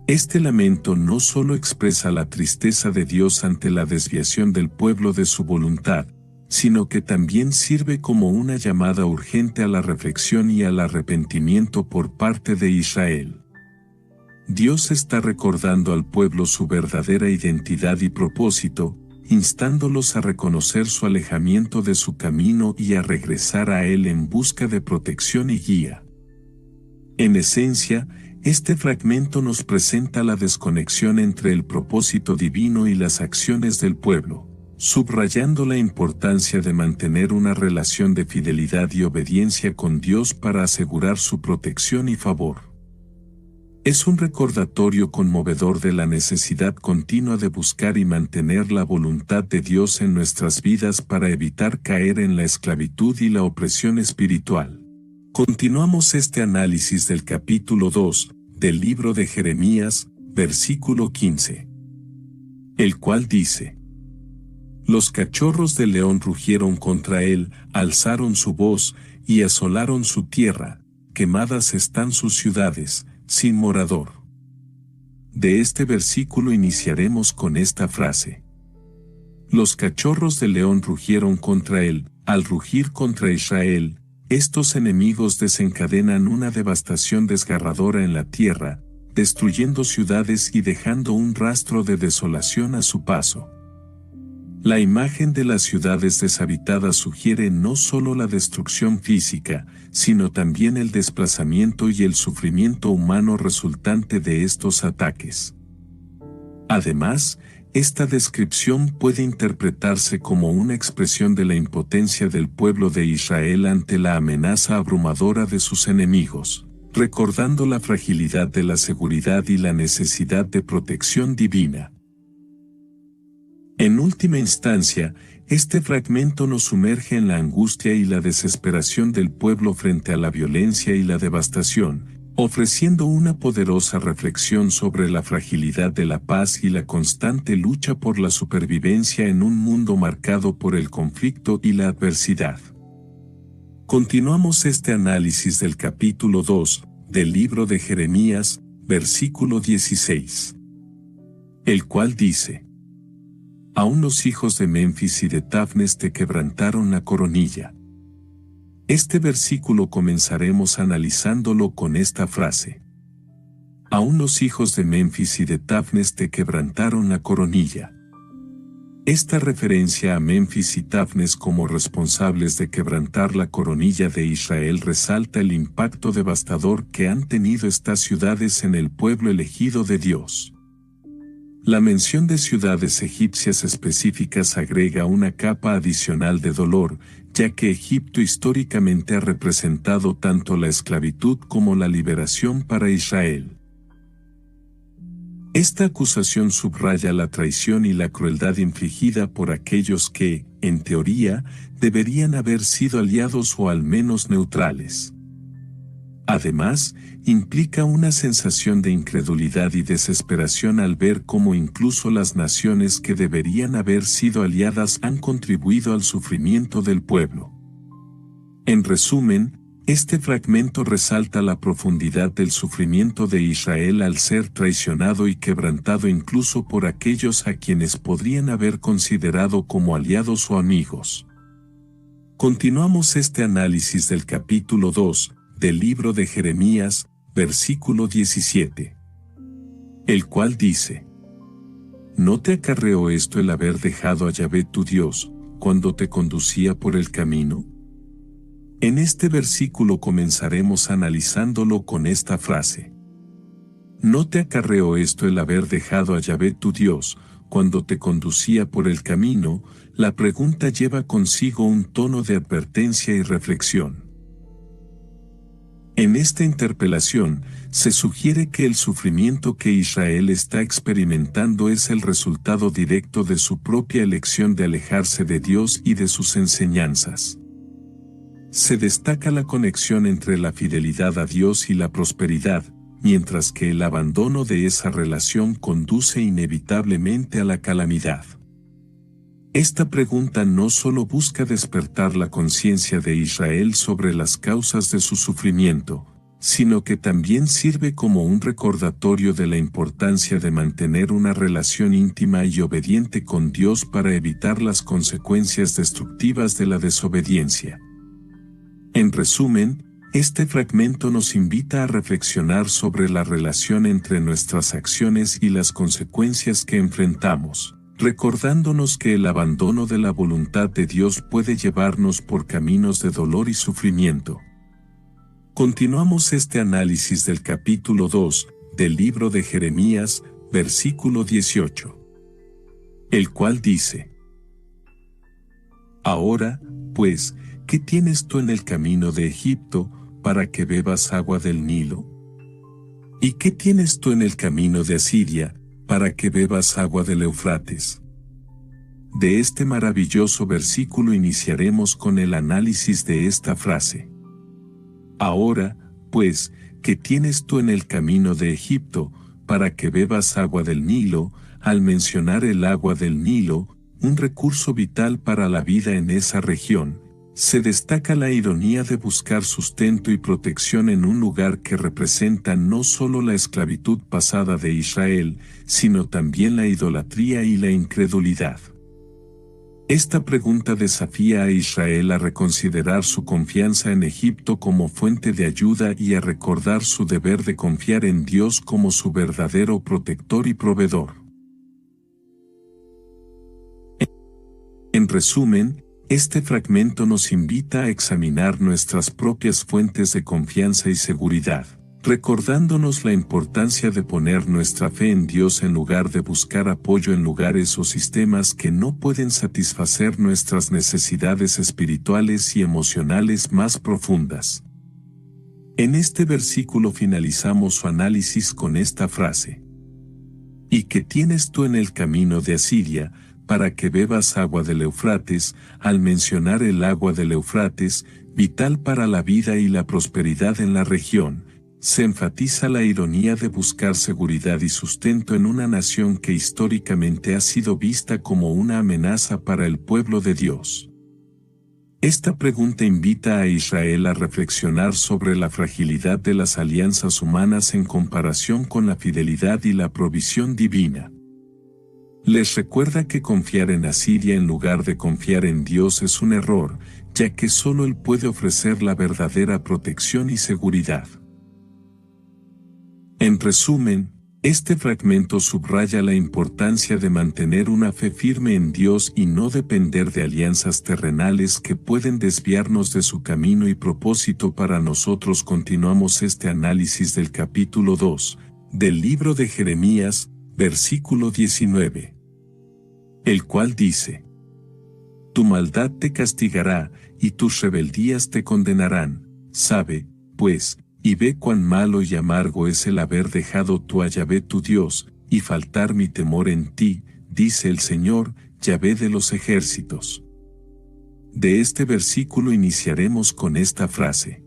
Este lamento no solo expresa la tristeza de Dios ante la desviación del pueblo de su voluntad, sino que también sirve como una llamada urgente a la reflexión y al arrepentimiento por parte de Israel. Dios está recordando al pueblo su verdadera identidad y propósito, instándolos a reconocer su alejamiento de su camino y a regresar a Él en busca de protección y guía. En esencia, este fragmento nos presenta la desconexión entre el propósito divino y las acciones del pueblo, subrayando la importancia de mantener una relación de fidelidad y obediencia con Dios para asegurar su protección y favor. Es un recordatorio conmovedor de la necesidad continua de buscar y mantener la voluntad de Dios en nuestras vidas para evitar caer en la esclavitud y la opresión espiritual. Continuamos este análisis del capítulo 2 del libro de Jeremías, versículo 15. El cual dice: Los cachorros de león rugieron contra él, alzaron su voz y asolaron su tierra, quemadas están sus ciudades, sin morador. De este versículo iniciaremos con esta frase. Los cachorros de león rugieron contra él. Al rugir contra Israel, estos enemigos desencadenan una devastación desgarradora en la tierra, destruyendo ciudades y dejando un rastro de desolación a su paso. La imagen de las ciudades deshabitadas sugiere no solo la destrucción física, sino también el desplazamiento y el sufrimiento humano resultante de estos ataques. Además, esta descripción puede interpretarse como una expresión de la impotencia del pueblo de Israel ante la amenaza abrumadora de sus enemigos, recordando la fragilidad de la seguridad y la necesidad de protección divina. En última instancia, este fragmento nos sumerge en la angustia y la desesperación del pueblo frente a la violencia y la devastación, ofreciendo una poderosa reflexión sobre la fragilidad de la paz y la constante lucha por la supervivencia en un mundo marcado por el conflicto y la adversidad. Continuamos este análisis del capítulo 2 del libro de Jeremías, versículo 16. El cual dice: Aún los hijos de Memphis y de Tafnes te quebrantaron la coronilla. Este versículo comenzaremos analizándolo con esta frase. Aún los hijos de Memphis y de Tafnes te quebrantaron la coronilla. Esta referencia a Memphis y Tafnes como responsables de quebrantar la coronilla de Israel resalta el impacto devastador que han tenido estas ciudades en el pueblo elegido de Dios. La mención de ciudades egipcias específicas agrega una capa adicional de dolor, ya que Egipto históricamente ha representado tanto la esclavitud como la liberación para Israel. Esta acusación subraya la traición y la crueldad infligida por aquellos que, en teoría, deberían haber sido aliados o al menos neutrales. Además, implica una sensación de incredulidad y desesperación al ver cómo incluso las naciones que deberían haber sido aliadas han contribuido al sufrimiento del pueblo. En resumen, este fragmento resalta la profundidad del sufrimiento de Israel al ser traicionado y quebrantado incluso por aquellos a quienes podrían haber considerado como aliados o amigos. Continuamos este análisis del capítulo 2 del libro de Jeremías, versículo 17. El cual dice: ¿No te acarreó esto el haber dejado a Yahvé tu Dios, cuando te conducía por el camino? En este versículo comenzaremos analizándolo con esta frase. ¿No te acarreó esto el haber dejado a Yahvé tu Dios, cuando te conducía por el camino? La pregunta lleva consigo un tono de advertencia y reflexión. En esta interpelación, se sugiere que el sufrimiento que Israel está experimentando es el resultado directo de su propia elección de alejarse de Dios y de sus enseñanzas. Se destaca la conexión entre la fidelidad a Dios y la prosperidad, mientras que el abandono de esa relación conduce inevitablemente a la calamidad. Esta pregunta no solo busca despertar la conciencia de Israel sobre las causas de su sufrimiento, sino que también sirve como un recordatorio de la importancia de mantener una relación íntima y obediente con Dios para evitar las consecuencias destructivas de la desobediencia. En resumen, este fragmento nos invita a reflexionar sobre la relación entre nuestras acciones y las consecuencias que enfrentamos, recordándonos que el abandono de la voluntad de Dios puede llevarnos por caminos de dolor y sufrimiento. Continuamos este análisis del capítulo 2 del libro de Jeremías, versículo 18. El cual dice: Ahora, pues, ¿qué tienes tú en el camino de Egipto, para que bebas agua del Nilo? ¿Y qué tienes tú en el camino de Asiria, para que bebas agua del Eufrates? De este maravilloso versículo iniciaremos con el análisis de esta frase. Ahora, pues, ¿qué tienes tú en el camino de Egipto, para que bebas agua del Nilo? Al mencionar el agua del Nilo, un recurso vital para la vida en esa región, se destaca la ironía de buscar sustento y protección en un lugar que representa no solo la esclavitud pasada de Israel, sino también la idolatría y la incredulidad. Esta pregunta desafía a Israel a reconsiderar su confianza en Egipto como fuente de ayuda y a recordar su deber de confiar en Dios como su verdadero protector y proveedor. En resumen, este fragmento nos invita a examinar nuestras propias fuentes de confianza y seguridad, recordándonos la importancia de poner nuestra fe en Dios en lugar de buscar apoyo en lugares o sistemas que no pueden satisfacer nuestras necesidades espirituales y emocionales más profundas. En este versículo finalizamos su análisis con esta frase: ¿Y qué tienes tú en el camino de Asiria, para que bebas agua del Eufrates? Al mencionar el agua del Eufrates, vital para la vida y la prosperidad en la región, se enfatiza la ironía de buscar seguridad y sustento en una nación que históricamente ha sido vista como una amenaza para el pueblo de Dios. Esta pregunta invita a Israel a reflexionar sobre la fragilidad de las alianzas humanas en comparación con la fidelidad y la provisión divina. Les recuerda que confiar en Asiria en lugar de confiar en Dios es un error, ya que solo Él puede ofrecer la verdadera protección y seguridad. En resumen, este fragmento subraya la importancia de mantener una fe firme en Dios y no depender de alianzas terrenales que pueden desviarnos de su camino y propósito para nosotros. Continuamos este análisis del capítulo 2 del libro de Jeremías, versículo 19. El cual dice: Tu maldad te castigará, y tus rebeldías te condenarán. Sabe, pues, y ve cuán malo y amargo es el haber dejado tú a Yahvé tu Dios, y faltar mi temor en ti, dice el Señor, Yahvé de los ejércitos. De este versículo iniciaremos con esta frase.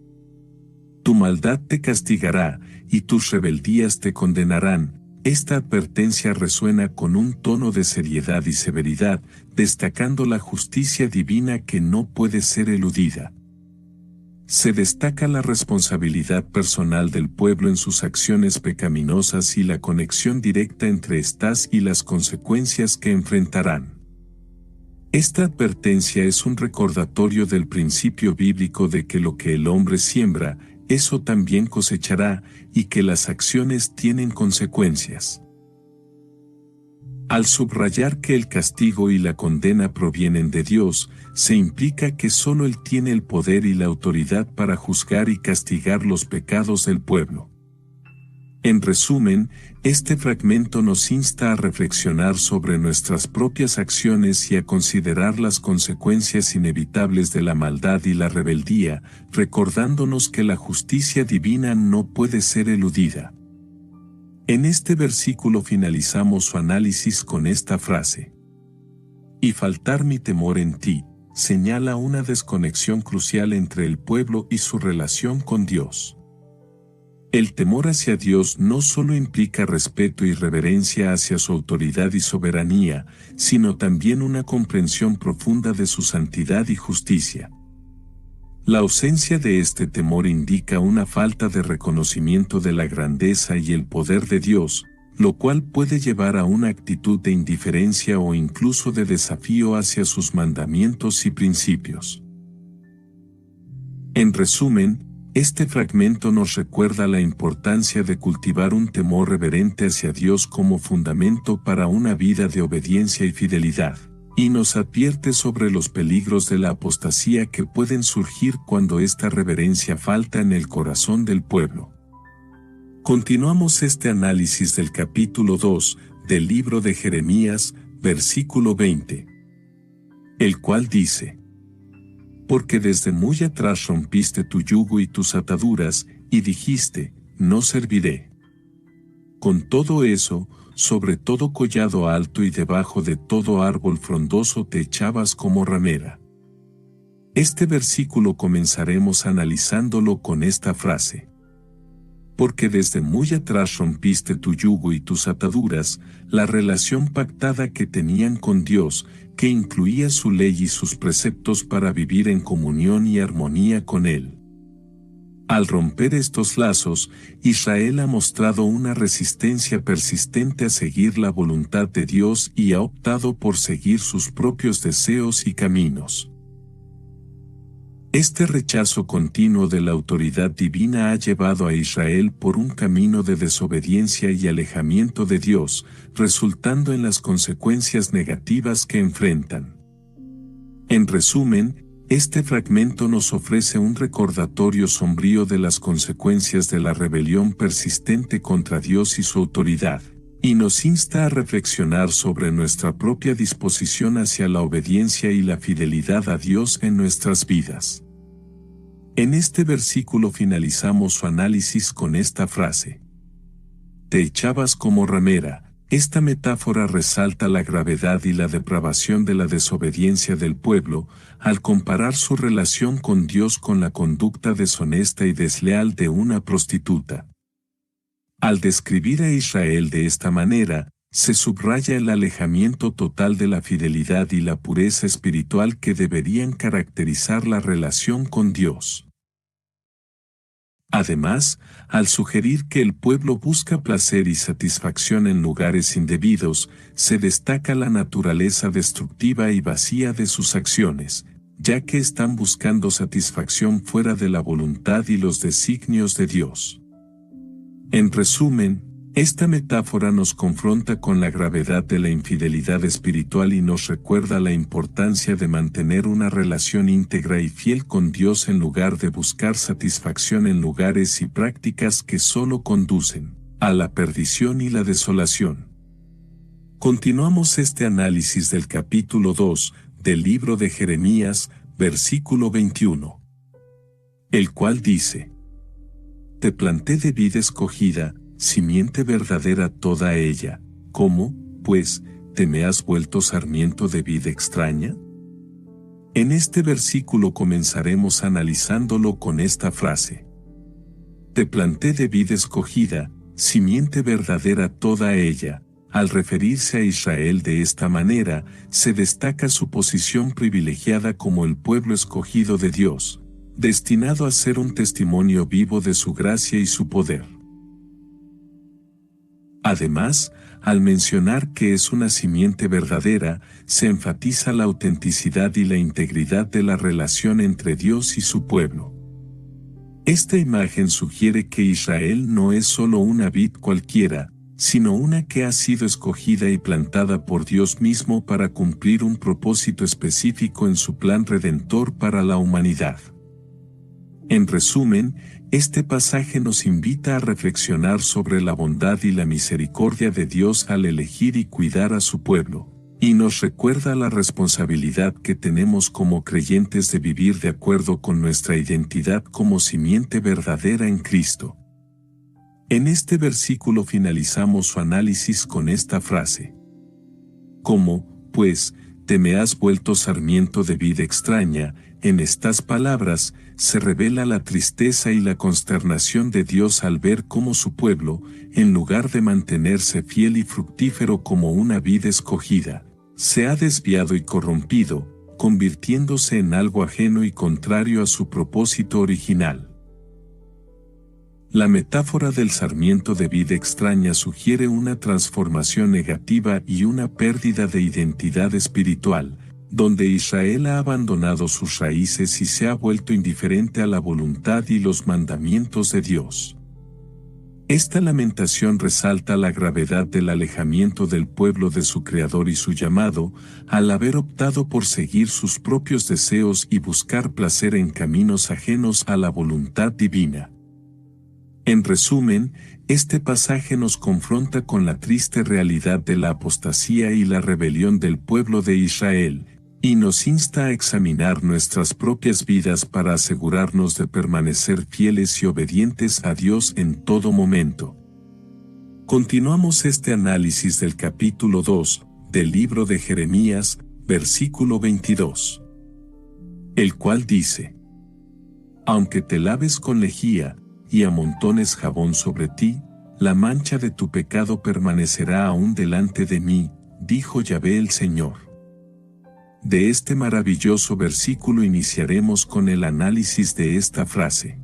Tu maldad te castigará, y tus rebeldías te condenarán. Esta advertencia resuena con un tono de seriedad y severidad, destacando la justicia divina que no puede ser eludida. Se destaca la responsabilidad personal del pueblo en sus acciones pecaminosas y la conexión directa entre estas y las consecuencias que enfrentarán. Esta advertencia es un recordatorio del principio bíblico de que lo que el hombre siembra, eso también cosechará, y que las acciones tienen consecuencias. Al subrayar que el castigo y la condena provienen de Dios, se implica que solo Él tiene el poder y la autoridad para juzgar y castigar los pecados del pueblo. En resumen, este fragmento nos insta a reflexionar sobre nuestras propias acciones y a considerar las consecuencias inevitables de la maldad y la rebeldía, recordándonos que la justicia divina no puede ser eludida. En este versículo finalizamos su análisis con esta frase. Y faltar mi temor en ti, señala una desconexión crucial entre el pueblo y su relación con Dios. El temor hacia Dios no solo implica respeto y reverencia hacia su autoridad y soberanía, sino también una comprensión profunda de su santidad y justicia. La ausencia de este temor indica una falta de reconocimiento de la grandeza y el poder de Dios, lo cual puede llevar a una actitud de indiferencia o incluso de desafío hacia sus mandamientos y principios. En resumen, este fragmento nos recuerda la importancia de cultivar un temor reverente hacia Dios como fundamento para una vida de obediencia y fidelidad, y nos advierte sobre los peligros de la apostasía que pueden surgir cuando esta reverencia falta en el corazón del pueblo. Continuamos este análisis del capítulo 2 del libro de Jeremías, versículo 20, el cual dice: Porque desde muy atrás rompiste tu yugo y tus ataduras, y dijiste, no serviré. Con todo eso, sobre todo collado alto y debajo de todo árbol frondoso te echabas como ramera. Este versículo comenzaremos analizándolo con esta frase. Porque desde muy atrás rompiste tu yugo y tus ataduras, la relación pactada que tenían con Dios, que incluía su ley y sus preceptos para vivir en comunión y armonía con Él. Al romper estos lazos, Israel ha mostrado una resistencia persistente a seguir la voluntad de Dios y ha optado por seguir sus propios deseos y caminos. Este rechazo continuo de la autoridad divina ha llevado a Israel por un camino de desobediencia y alejamiento de Dios, resultando en las consecuencias negativas que enfrentan. En resumen, este fragmento nos ofrece un recordatorio sombrío de las consecuencias de la rebelión persistente contra Dios y su autoridad, y nos insta a reflexionar sobre nuestra propia disposición hacia la obediencia y la fidelidad a Dios en nuestras vidas. En este versículo finalizamos su análisis con esta frase. Te echabas como ramera. Esta metáfora resalta la gravedad y la depravación de la desobediencia del pueblo, al comparar su relación con Dios con la conducta deshonesta y desleal de una prostituta. Al describir a Israel de esta manera, se subraya el alejamiento total de la fidelidad y la pureza espiritual que deberían caracterizar la relación con Dios. Además, al sugerir que el pueblo busca placer y satisfacción en lugares indebidos, se destaca la naturaleza destructiva y vacía de sus acciones, ya que están buscando satisfacción fuera de la voluntad y los designios de Dios. En resumen, esta metáfora nos confronta con la gravedad de la infidelidad espiritual y nos recuerda la importancia de mantener una relación íntegra y fiel con Dios en lugar de buscar satisfacción en lugares y prácticas que solo conducen a la perdición y la desolación. Continuamos este análisis del capítulo 2 del libro de Jeremías, versículo 21, el cual dice: Te planté de vid escogida, simiente verdadera toda ella, ¿Cómo, pues, te me has vuelto sarmiento de vid extraña? En este versículo comenzaremos analizándolo con esta frase. Te planté de vid escogida, simiente verdadera toda ella. Al referirse a Israel de esta manera, se destaca su posición privilegiada como el pueblo escogido de Dios, destinado a ser un testimonio vivo de su gracia y su poder. Además, al mencionar que es una simiente verdadera, se enfatiza la autenticidad y la integridad de la relación entre Dios y su pueblo. Esta imagen sugiere que Israel no es solo una vid cualquiera, sino una que ha sido escogida y plantada por Dios mismo para cumplir un propósito específico en su plan redentor para la humanidad. En resumen, este pasaje nos invita a reflexionar sobre la bondad y la misericordia de Dios al elegir y cuidar a su pueblo, y nos recuerda la responsabilidad que tenemos como creyentes de vivir de acuerdo con nuestra identidad como simiente verdadera en Cristo. En este versículo finalizamos su análisis con esta frase. ¿Cómo, pues, te me has vuelto sarmiento de vid extraña? En estas palabras, se revela la tristeza y la consternación de Dios al ver cómo su pueblo, en lugar de mantenerse fiel y fructífero como una vid escogida, se ha desviado y corrompido, convirtiéndose en algo ajeno y contrario a su propósito original. La metáfora del sarmiento de vid extraña sugiere una transformación negativa y una pérdida de identidad espiritual, donde Israel ha abandonado sus raíces y se ha vuelto indiferente a la voluntad y los mandamientos de Dios. Esta lamentación resalta la gravedad del alejamiento del pueblo de su Creador y su llamado, al haber optado por seguir sus propios deseos y buscar placer en caminos ajenos a la voluntad divina. En resumen, este pasaje nos confronta con la triste realidad de la apostasía y la rebelión del pueblo de Israel, y nos insta a examinar nuestras propias vidas para asegurarnos de permanecer fieles y obedientes a Dios en todo momento. Continuamos este análisis del capítulo 2 del libro de Jeremías, versículo 22. El cual dice: Aunque te laves con lejía, y amontones jabón sobre ti, la mancha de tu pecado permanecerá aún delante de mí, dijo Yahvé el Señor. De este maravilloso versículo iniciaremos con el análisis de esta frase.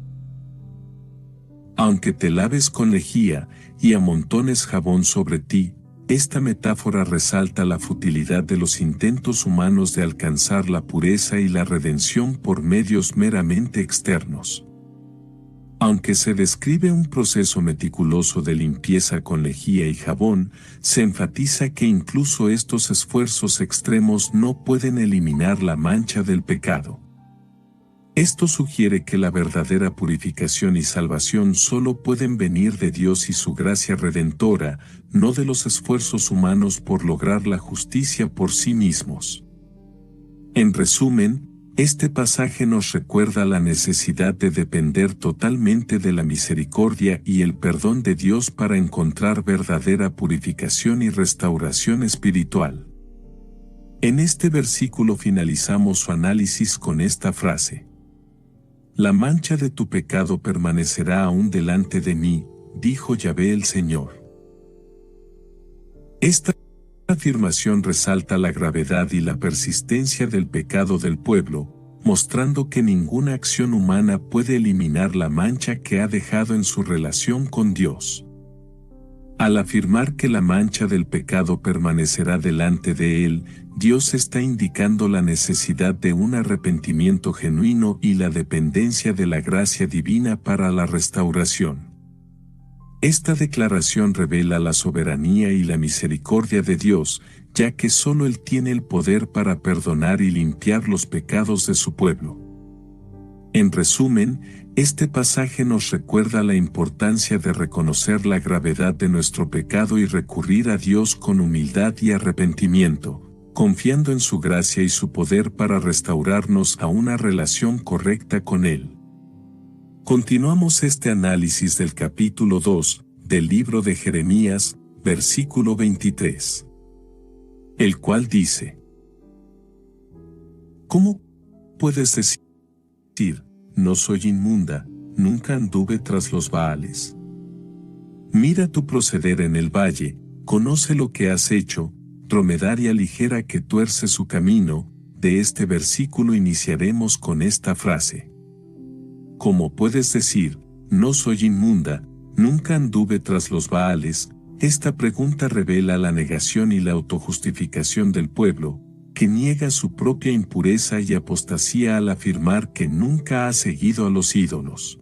Aunque te laves con lejía, y amontones jabón sobre ti, esta metáfora resalta la futilidad de los intentos humanos de alcanzar la pureza y la redención por medios meramente externos. Aunque se describe un proceso meticuloso de limpieza con lejía y jabón, se enfatiza que incluso estos esfuerzos extremos no pueden eliminar la mancha del pecado. Esto sugiere que la verdadera purificación y salvación solo pueden venir de Dios y su gracia redentora, no de los esfuerzos humanos por lograr la justicia por sí mismos. En resumen, este pasaje nos recuerda la necesidad de depender totalmente de la misericordia y el perdón de Dios para encontrar verdadera purificación y restauración espiritual. En este versículo finalizamos su análisis con esta frase. La mancha de tu pecado permanecerá aún delante de mí, dijo Yahvé el Señor. Esta afirmación resalta la gravedad y la persistencia del pecado del pueblo, mostrando que ninguna acción humana puede eliminar la mancha que ha dejado en su relación con Dios. Al afirmar que la mancha del pecado permanecerá delante de él, Dios está indicando la necesidad de un arrepentimiento genuino y la dependencia de la gracia divina para la restauración. Esta declaración revela la soberanía y la misericordia de Dios, ya que solo Él tiene el poder para perdonar y limpiar los pecados de su pueblo. En resumen, este pasaje nos recuerda la importancia de reconocer la gravedad de nuestro pecado y recurrir a Dios con humildad y arrepentimiento, confiando en su gracia y su poder para restaurarnos a una relación correcta con Él. Continuamos este análisis del capítulo 2 del libro de Jeremías, versículo 23. El cual dice: ¿Cómo puedes decir, no soy inmunda, nunca anduve tras los Baales? Mira tu proceder en el valle, conoce lo que has hecho, dromedaria ligera que tuerce su camino. De este versículo iniciaremos con esta frase. ¿Cómo puedes decir, no soy inmunda, nunca anduve tras los Baales? Esta pregunta revela la negación y la autojustificación del pueblo, que niega su propia impureza y apostasía al afirmar que nunca ha seguido a los ídolos.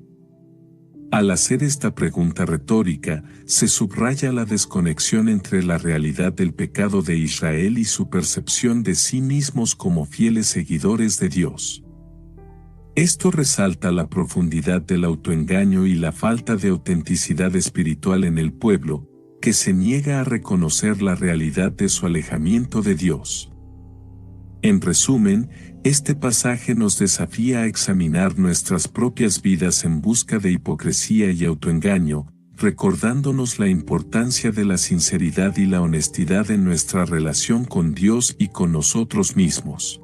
Al hacer esta pregunta retórica, se subraya la desconexión entre la realidad del pecado de Israel y su percepción de sí mismos como fieles seguidores de Dios. Esto resalta la profundidad del autoengaño y la falta de autenticidad espiritual en el pueblo, que se niega a reconocer la realidad de su alejamiento de Dios. En resumen, este pasaje nos desafía a examinar nuestras propias vidas en busca de hipocresía y autoengaño, recordándonos la importancia de la sinceridad y la honestidad en nuestra relación con Dios y con nosotros mismos.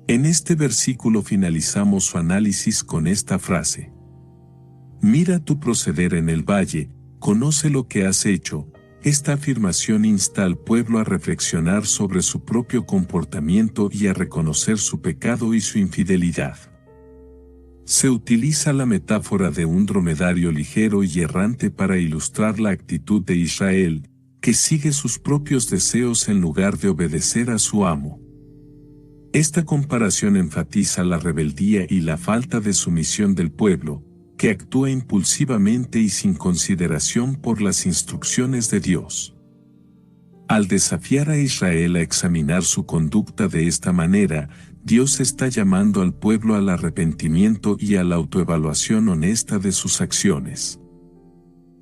En este versículo finalizamos su análisis con esta frase. Mira tu proceder en el valle, conoce lo que has hecho. Esta afirmación insta al pueblo a reflexionar sobre su propio comportamiento y a reconocer su pecado y su infidelidad. Se utiliza la metáfora de un dromedario ligero y errante para ilustrar la actitud de Israel, que sigue sus propios deseos en lugar de obedecer a su amo. Esta comparación enfatiza la rebeldía y la falta de sumisión del pueblo, que actúa impulsivamente y sin consideración por las instrucciones de Dios. Al desafiar a Israel a examinar su conducta de esta manera, Dios está llamando al pueblo al arrepentimiento y a la autoevaluación honesta de sus acciones.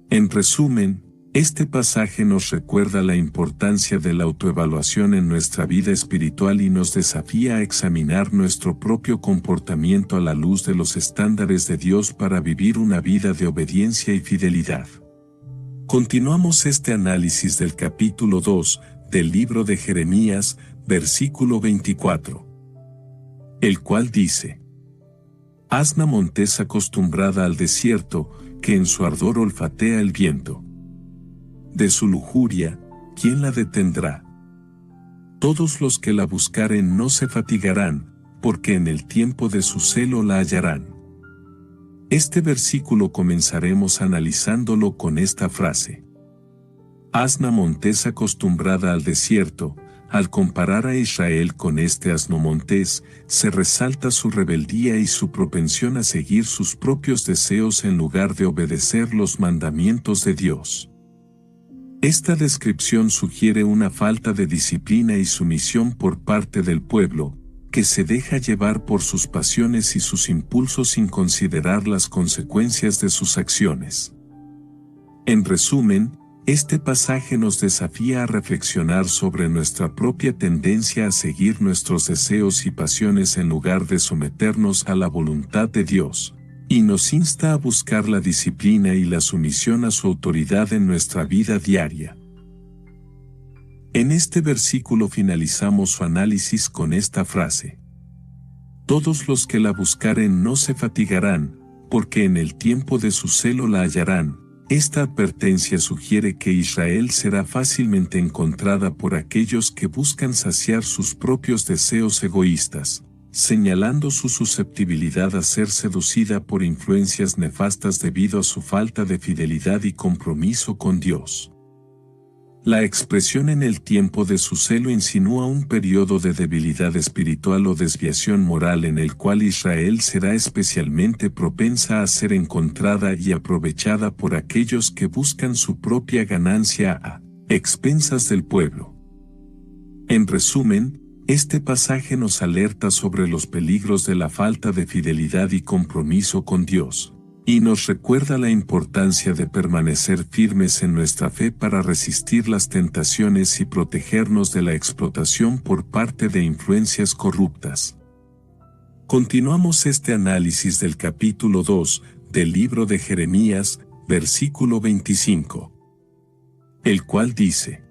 En resumen, este pasaje nos recuerda la importancia de la autoevaluación en nuestra vida espiritual y nos desafía a examinar nuestro propio comportamiento a la luz de los estándares de Dios para vivir una vida de obediencia y fidelidad. Continuamos este análisis del capítulo 2 del libro de Jeremías, versículo 24. El cual dice: Asna montés acostumbrada al desierto, que en su ardor olfatea el viento. De su lujuria, ¿quién la detendrá? Todos los que la buscaren no se fatigarán, porque en el tiempo de su celo la hallarán. Este versículo comenzaremos analizándolo con esta frase. Asna montés acostumbrada al desierto. Al comparar a Israel con este asno montés, se resalta su rebeldía y su propensión a seguir sus propios deseos en lugar de obedecer los mandamientos de Dios. Esta descripción sugiere una falta de disciplina y sumisión por parte del pueblo, que se deja llevar por sus pasiones y sus impulsos sin considerar las consecuencias de sus acciones. En resumen, este pasaje nos desafía a reflexionar sobre nuestra propia tendencia a seguir nuestros deseos y pasiones en lugar de someternos a la voluntad de Dios, y nos insta a buscar la disciplina y la sumisión a su autoridad en nuestra vida diaria. En este versículo finalizamos su análisis con esta frase. Todos los que la buscaren no se fatigarán, porque en el tiempo de su celo la hallarán. Esta advertencia sugiere que Israel será fácilmente encontrada por aquellos que buscan saciar sus propios deseos egoístas, señalando su susceptibilidad a ser seducida por influencias nefastas debido a su falta de fidelidad y compromiso con Dios. La expresión en el tiempo de su celo insinúa un periodo de debilidad espiritual o desviación moral en el cual Israel será especialmente propensa a ser encontrada y aprovechada por aquellos que buscan su propia ganancia a expensas del pueblo. En resumen, este pasaje nos alerta sobre los peligros de la falta de fidelidad y compromiso con Dios, y nos recuerda la importancia de permanecer firmes en nuestra fe para resistir las tentaciones y protegernos de la explotación por parte de influencias corruptas. Continuamos este análisis del capítulo 2 del libro de Jeremías, versículo 25. el cual dice: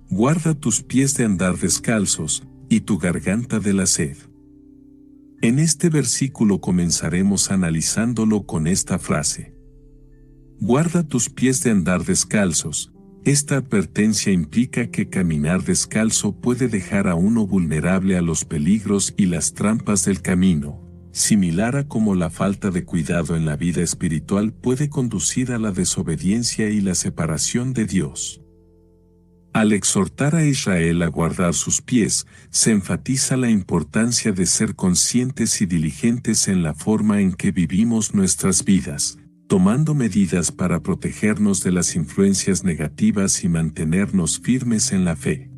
guarda tus pies de andar descalzos, y tu garganta de la sed. En este versículo comenzaremos analizándolo con esta frase: guarda tus pies de andar descalzos. Esta advertencia implica que caminar descalzo puede dejar a uno vulnerable a los peligros y las trampas del camino, similar a cómo la falta de cuidado en la vida espiritual puede conducir a la desobediencia y la separación de Dios. Al exhortar a Israel a guardar sus pies, se enfatiza la importancia de ser conscientes y diligentes en la forma en que vivimos nuestras vidas, tomando medidas para protegernos de las influencias negativas y mantenernos firmes en la fe.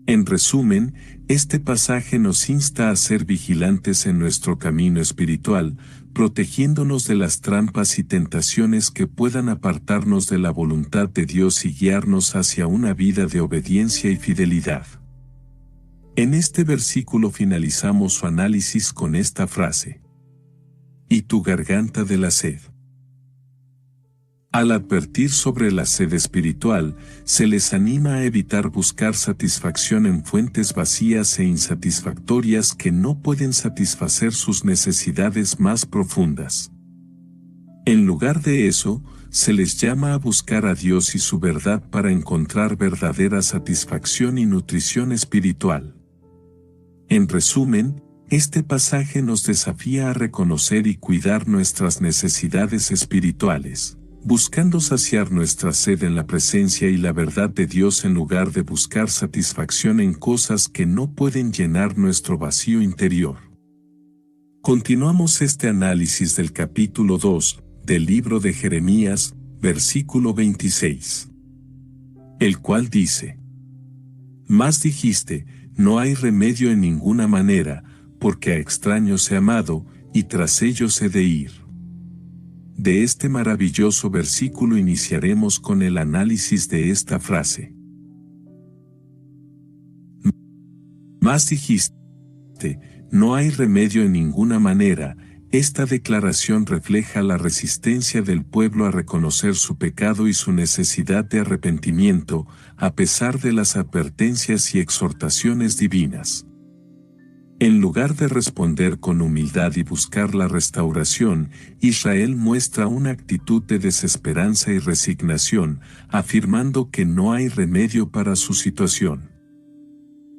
En resumen, este pasaje nos insta a ser vigilantes en nuestro camino espiritual, protegiéndonos de las trampas y tentaciones que puedan apartarnos de la voluntad de Dios y guiarnos hacia una vida de obediencia y fidelidad. En este versículo finalizamos su análisis con esta frase: y tu garganta de la sed. Al advertir sobre la sed espiritual, se les anima a evitar buscar satisfacción en fuentes vacías e insatisfactorias que no pueden satisfacer sus necesidades más profundas. En lugar de eso, se les llama a buscar a Dios y su verdad para encontrar verdadera satisfacción y nutrición espiritual. En resumen, este pasaje nos desafía a reconocer y cuidar nuestras necesidades espirituales, buscando saciar nuestra sed en la presencia y la verdad de Dios en lugar de buscar satisfacción en cosas que no pueden llenar nuestro vacío interior. Continuamos este análisis del capítulo 2 del libro de Jeremías, versículo 26, el cual dice: mas dijiste, no hay remedio en ninguna manera, porque a extraños he amado, y tras ellos he de ir. De este maravilloso versículo iniciaremos con el análisis de esta frase. Mas dijiste, no hay remedio en ninguna manera. Esta declaración refleja la resistencia del pueblo a reconocer su pecado y su necesidad de arrepentimiento, a pesar de las advertencias y exhortaciones divinas. En lugar de responder con humildad y buscar la restauración, Israel muestra una actitud de desesperanza y resignación, afirmando que no hay remedio para su situación.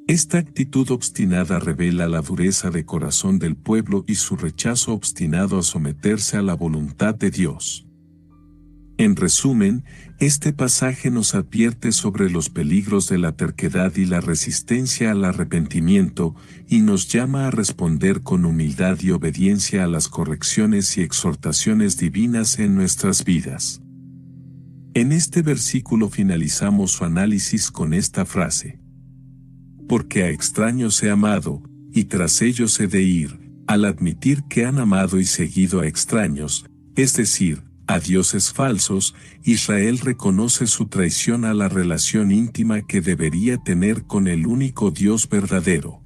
Esta actitud obstinada revela la dureza de corazón del pueblo y su rechazo obstinado a someterse a la voluntad de Dios. En resumen, este pasaje nos advierte sobre los peligros de la terquedad y la resistencia al arrepentimiento, y nos llama a responder con humildad y obediencia a las correcciones y exhortaciones divinas en nuestras vidas. En este versículo finalizamos su análisis con esta frase: porque a extraños he amado, y tras ellos he de ir. Al admitir que han amado y seguido a extraños, es decir, a dioses falsos, Israel reconoce su traición a la relación íntima que debería tener con el único Dios verdadero.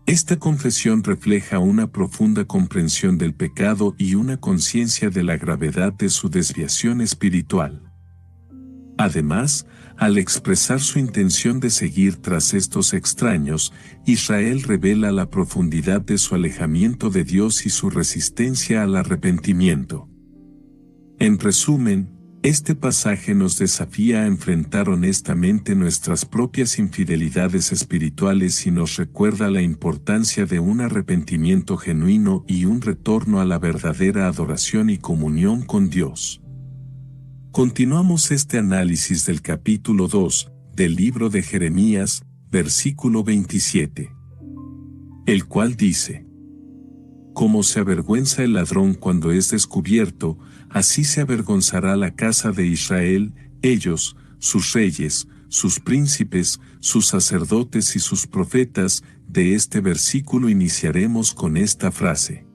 Esta confesión refleja una profunda comprensión del pecado y una conciencia de la gravedad de su desviación espiritual. Además, al expresar su intención de seguir tras estos extraños, Israel revela la profundidad de su alejamiento de Dios y su resistencia al arrepentimiento. En resumen, este pasaje nos desafía a enfrentar honestamente nuestras propias infidelidades espirituales y nos recuerda la importancia de un arrepentimiento genuino y un retorno a la verdadera adoración y comunión con Dios. Continuamos este análisis del capítulo 2 del libro de Jeremías, versículo 27, el cual dice: como se avergüenza el ladrón cuando es descubierto, así se avergonzará la casa de Israel, ellos, sus reyes, sus príncipes, sus sacerdotes y sus profetas. De este versículo iniciaremos con esta frase: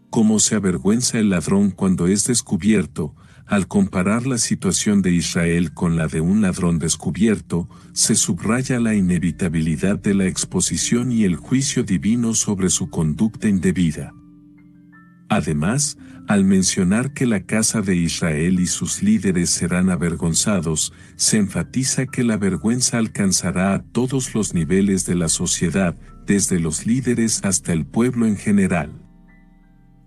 como se avergüenza el ladrón cuando es descubierto. Al comparar la situación de Israel con la de un ladrón descubierto, se subraya la inevitabilidad de la exposición y el juicio divino sobre su conducta indebida. Además, al mencionar que la casa de Israel y sus líderes serán avergonzados, se enfatiza que la vergüenza alcanzará a todos los niveles de la sociedad, desde los líderes hasta el pueblo en general.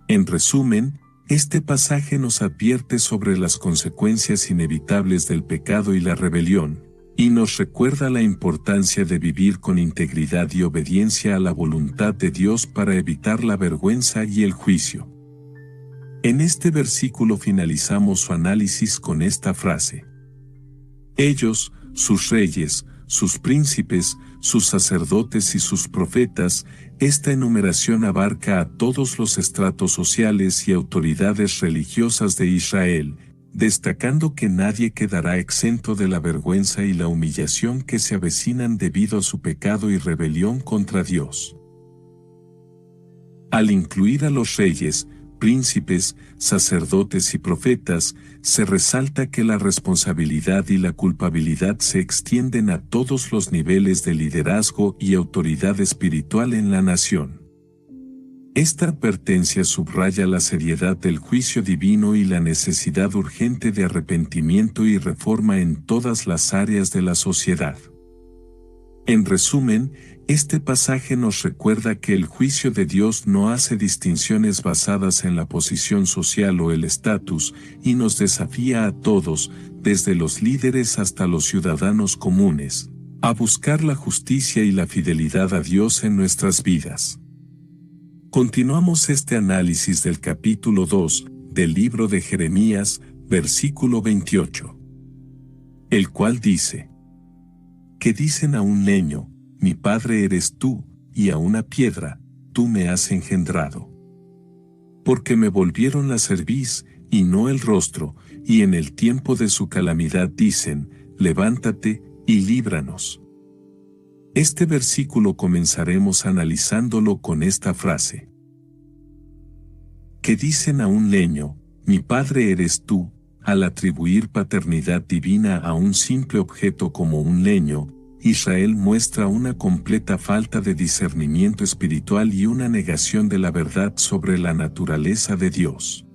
En resumen, este pasaje nos advierte sobre las consecuencias inevitables del pecado y la rebelión, y nos recuerda la importancia de vivir con integridad y obediencia a la voluntad de Dios para evitar la vergüenza y el juicio. En este versículo finalizamos su análisis con esta frase: ellos, sus reyes, sus príncipes, sus sacerdotes y sus profetas. Esta enumeración abarca a todos los estratos sociales y autoridades religiosas de Israel, destacando que nadie quedará exento de la vergüenza y la humillación que se avecinan debido a su pecado y rebelión contra Dios. Al incluir a los reyes, príncipes, sacerdotes y profetas, se resalta que la responsabilidad y la culpabilidad se extienden a todos los niveles de liderazgo y autoridad espiritual en la nación. Esta advertencia subraya la seriedad del juicio divino y la necesidad urgente de arrepentimiento y reforma en todas las áreas de la sociedad. En resumen, este pasaje nos recuerda que el juicio de Dios no hace distinciones basadas en la posición social o el estatus, y nos desafía a todos, desde los líderes hasta los ciudadanos comunes, a buscar la justicia y la fidelidad a Dios en nuestras vidas. Continuamos este análisis del capítulo 2 del libro de Jeremías, versículo 28, el cual dice: que dicen a un leño, mi padre eres tú, y a una piedra, tú me has engendrado. Porque me volvieron la cerviz, y no el rostro, y en el tiempo de su calamidad dicen, levántate, y líbranos. Este versículo comenzaremos analizándolo con esta frase: que dicen a un leño, mi padre eres tú. Al atribuir paternidad divina a un simple objeto como un leño, Israel muestra una completa falta de discernimiento espiritual y una negación de la verdad sobre la naturaleza de Dios.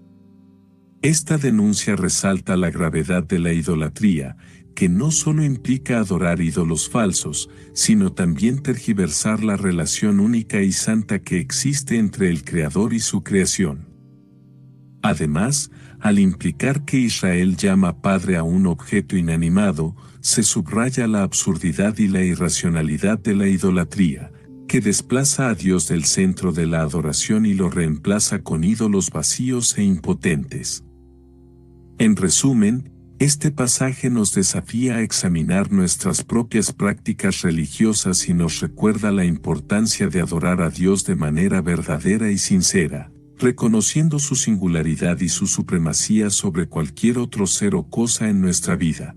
Esta denuncia resalta la gravedad de la idolatría, que no solo implica adorar ídolos falsos, sino también tergiversar la relación única y santa que existe entre el Creador y su creación. Además, al implicar que Israel llama padre a un objeto inanimado, se subraya la absurdidad y la irracionalidad de la idolatría, que desplaza a Dios del centro de la adoración y lo reemplaza con ídolos vacíos e impotentes. En resumen, este pasaje nos desafía a examinar nuestras propias prácticas religiosas y nos recuerda la importancia de adorar a Dios de manera verdadera y sincera, reconociendo su singularidad y su supremacía sobre cualquier otro ser o cosa en nuestra vida.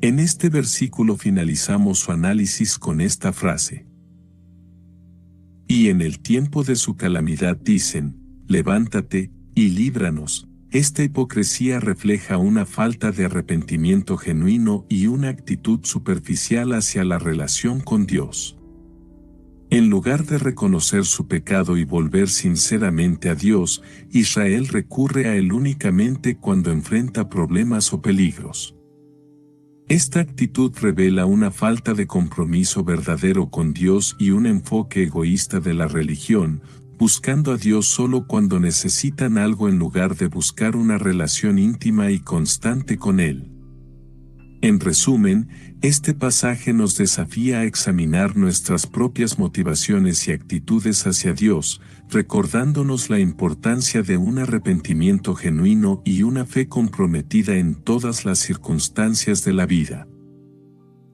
En este versículo finalizamos su análisis con esta frase: y en el tiempo de su calamidad dicen, levántate, y líbranos. Esta hipocresía refleja una falta de arrepentimiento genuino y una actitud superficial hacia la relación con Dios. En lugar de reconocer su pecado y volver sinceramente a Dios, Israel recurre a Él únicamente cuando enfrenta problemas o peligros. Esta actitud revela una falta de compromiso verdadero con Dios y un enfoque egoísta de la religión, buscando a Dios solo cuando necesitan algo en lugar de buscar una relación íntima y constante con Él. En resumen, este pasaje nos desafía a examinar nuestras propias motivaciones y actitudes hacia Dios, recordándonos la importancia de un arrepentimiento genuino y una fe comprometida en todas las circunstancias de la vida.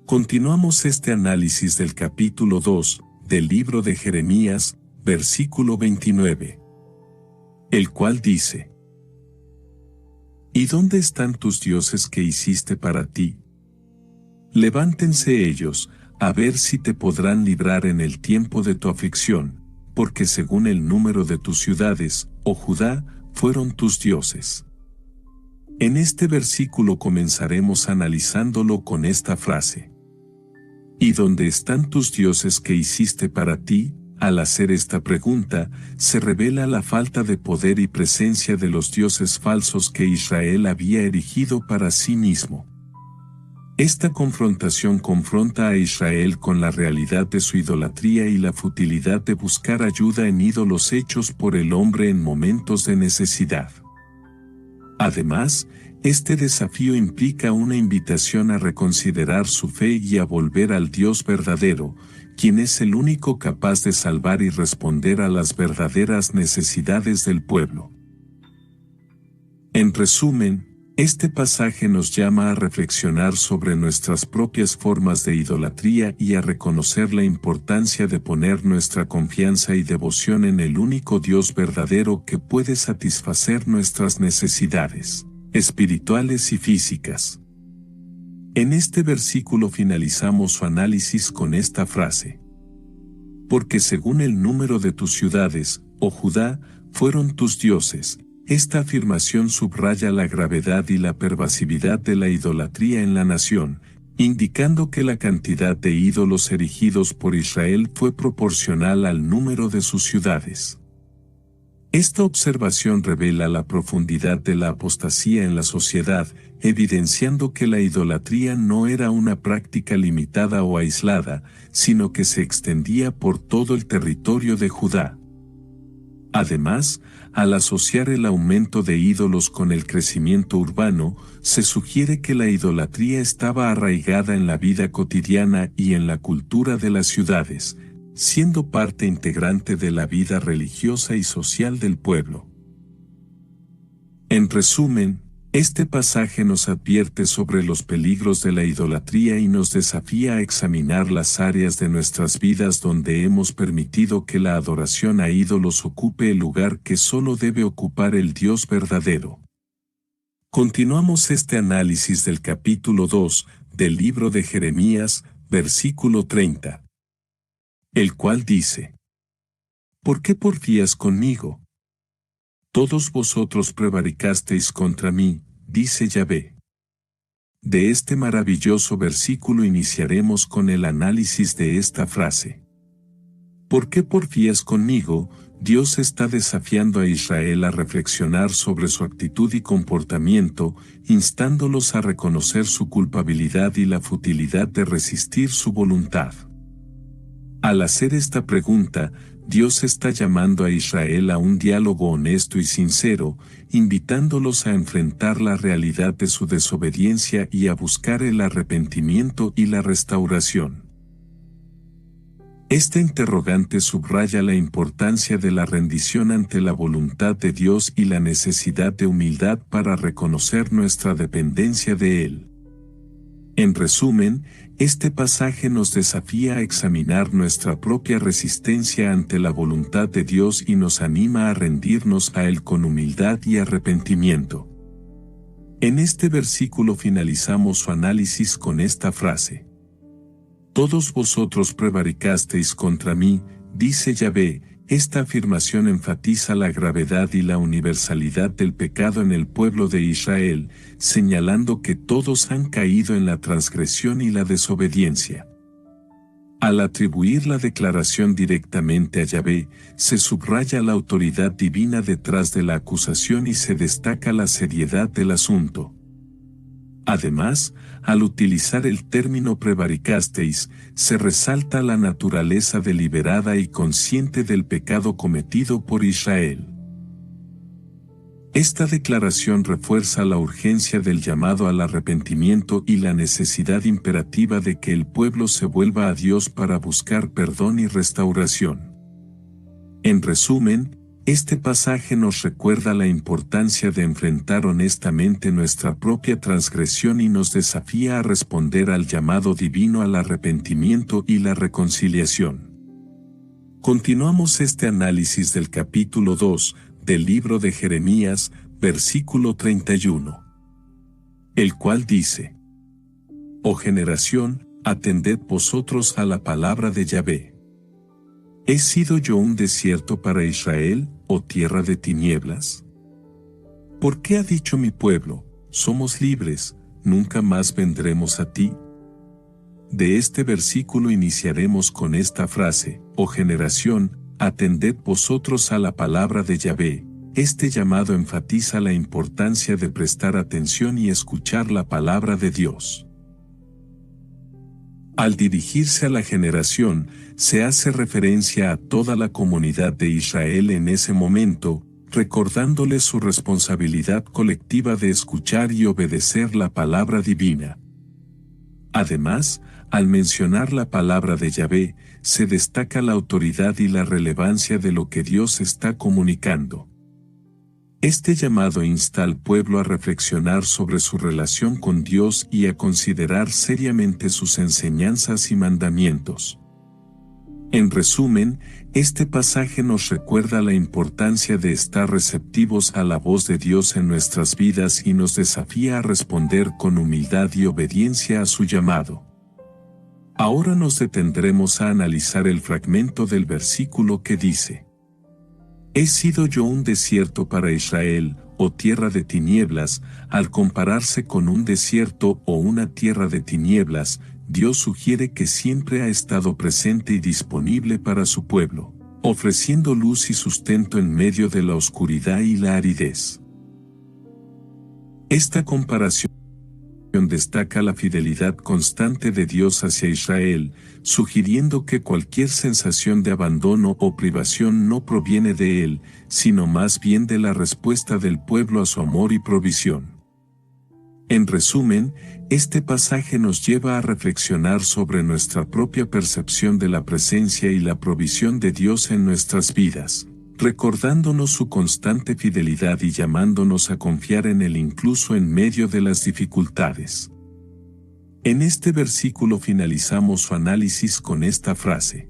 Continuamos este análisis del capítulo 2 del libro de Jeremías, versículo 29, el cual dice: ¿y dónde están tus dioses que hiciste para ti? Levántense ellos, a ver si te podrán librar en el tiempo de tu aflicción, porque según el número de tus ciudades, oh Judá, fueron tus dioses. En este versículo comenzaremos analizándolo con esta frase: ¿y dónde están tus dioses que hiciste para ti? Al hacer esta pregunta, se revela la falta de poder y presencia de los dioses falsos que Israel había erigido para sí mismo. Esta confrontación confronta a Israel con la realidad de su idolatría y la futilidad de buscar ayuda en ídolos hechos por el hombre en momentos de necesidad. Además, este desafío implica una invitación a reconsiderar su fe y a volver al Dios verdadero, quien es el único capaz de salvar y responder a las verdaderas necesidades del pueblo. En resumen, este pasaje nos llama a reflexionar sobre nuestras propias formas de idolatría y a reconocer la importancia de poner nuestra confianza y devoción en el único Dios verdadero que puede satisfacer nuestras necesidades espirituales y físicas. En este versículo finalizamos su análisis con esta frase: porque según el número de tus ciudades, oh Judá, fueron tus dioses. Esta afirmación subraya la gravedad y la pervasividad de la idolatría en la nación, indicando que la cantidad de ídolos erigidos por Israel fue proporcional al número de sus ciudades. Esta observación revela la profundidad de la apostasía en la sociedad, evidenciando que la idolatría no era una práctica limitada o aislada, sino que se extendía por todo el territorio de Judá. Además, al asociar el aumento de ídolos con el crecimiento urbano, se sugiere que la idolatría estaba arraigada en la vida cotidiana y en la cultura de las ciudades, siendo parte integrante de la vida religiosa y social del pueblo. En resumen, este pasaje nos advierte sobre los peligros de la idolatría y nos desafía a examinar las áreas de nuestras vidas donde hemos permitido que la adoración a ídolos ocupe el lugar que solo debe ocupar el Dios verdadero. Continuamos este análisis del capítulo 2 del libro de Jeremías, versículo 30. El cual dice: ¿por qué porfías conmigo? Todos vosotros prevaricasteis contra mí, dice Yahvé. De este maravilloso versículo iniciaremos con el análisis de esta frase. ¿Por qué porfías conmigo? Dios está desafiando a Israel a reflexionar sobre su actitud y comportamiento, instándolos a reconocer su culpabilidad y la futilidad de resistir su voluntad. Al hacer esta pregunta, Dios está llamando a Israel a un diálogo honesto y sincero, invitándolos a enfrentar la realidad de su desobediencia y a buscar el arrepentimiento y la restauración. Este interrogante subraya la importancia de la rendición ante la voluntad de Dios y la necesidad de humildad para reconocer nuestra dependencia de Él. En resumen, este pasaje nos desafía a examinar nuestra propia resistencia ante la voluntad de Dios y nos anima a rendirnos a Él con humildad y arrepentimiento. En este versículo finalizamos su análisis con esta frase: todos vosotros prevaricasteis contra mí, dice Yahvé. Esta afirmación enfatiza la gravedad y la universalidad del pecado en el pueblo de Israel, señalando que todos han caído en la transgresión y la desobediencia. Al atribuir la declaración directamente a Yahvé, se subraya la autoridad divina detrás de la acusación y se destaca la seriedad del asunto. Además, al utilizar el término prevaricasteis, se resalta la naturaleza deliberada y consciente del pecado cometido por Israel. Esta declaración refuerza la urgencia del llamado al arrepentimiento y la necesidad imperativa de que el pueblo se vuelva a Dios para buscar perdón y restauración. En resumen, este pasaje nos recuerda la importancia de enfrentar honestamente nuestra propia transgresión y nos desafía a responder al llamado divino al arrepentimiento y la reconciliación. Continuamos este análisis del capítulo 2 del libro de Jeremías, versículo 31. El cual dice: Oh generación, atended vosotros a la palabra de Yahvé. ¿He sido yo un desierto para Israel, o tierra de tinieblas? ¿Por qué ha dicho mi pueblo, somos libres, nunca más vendremos a ti? de este versículo iniciaremos con esta frase: oh generación, atended vosotros a la palabra de Yahvé. Este llamado enfatiza la importancia de prestar atención y escuchar la palabra de Dios. Al dirigirse a la generación, se hace referencia a toda la comunidad de Israel en ese momento, recordándoles su responsabilidad colectiva de escuchar y obedecer la palabra divina. Además, al mencionar la palabra de Yahvé, se destaca la autoridad y la relevancia de lo que Dios está comunicando. Este llamado insta al pueblo a reflexionar sobre su relación con Dios y a considerar seriamente sus enseñanzas y mandamientos. En resumen, este pasaje nos recuerda la importancia de estar receptivos a la voz de Dios en nuestras vidas y nos desafía a responder con humildad y obediencia a su llamado. Ahora nos detendremos a analizar el fragmento del versículo que dice: «He sido yo un desierto para Israel, o tierra de tinieblas». Al compararse con un desierto o una tierra de tinieblas, Dios sugiere que siempre ha estado presente y disponible para su pueblo, ofreciendo luz y sustento en medio de la oscuridad y la aridez. Esta comparación destaca la fidelidad constante de Dios hacia Israel, sugiriendo que cualquier sensación de abandono o privación no proviene de Él, sino más bien de la respuesta del pueblo a su amor y provisión. En resumen, este pasaje nos lleva a reflexionar sobre nuestra propia percepción de la presencia y la provisión de Dios en nuestras vidas, recordándonos su constante fidelidad y llamándonos a confiar en Él incluso en medio de las dificultades. En este versículo finalizamos su análisis con esta frase: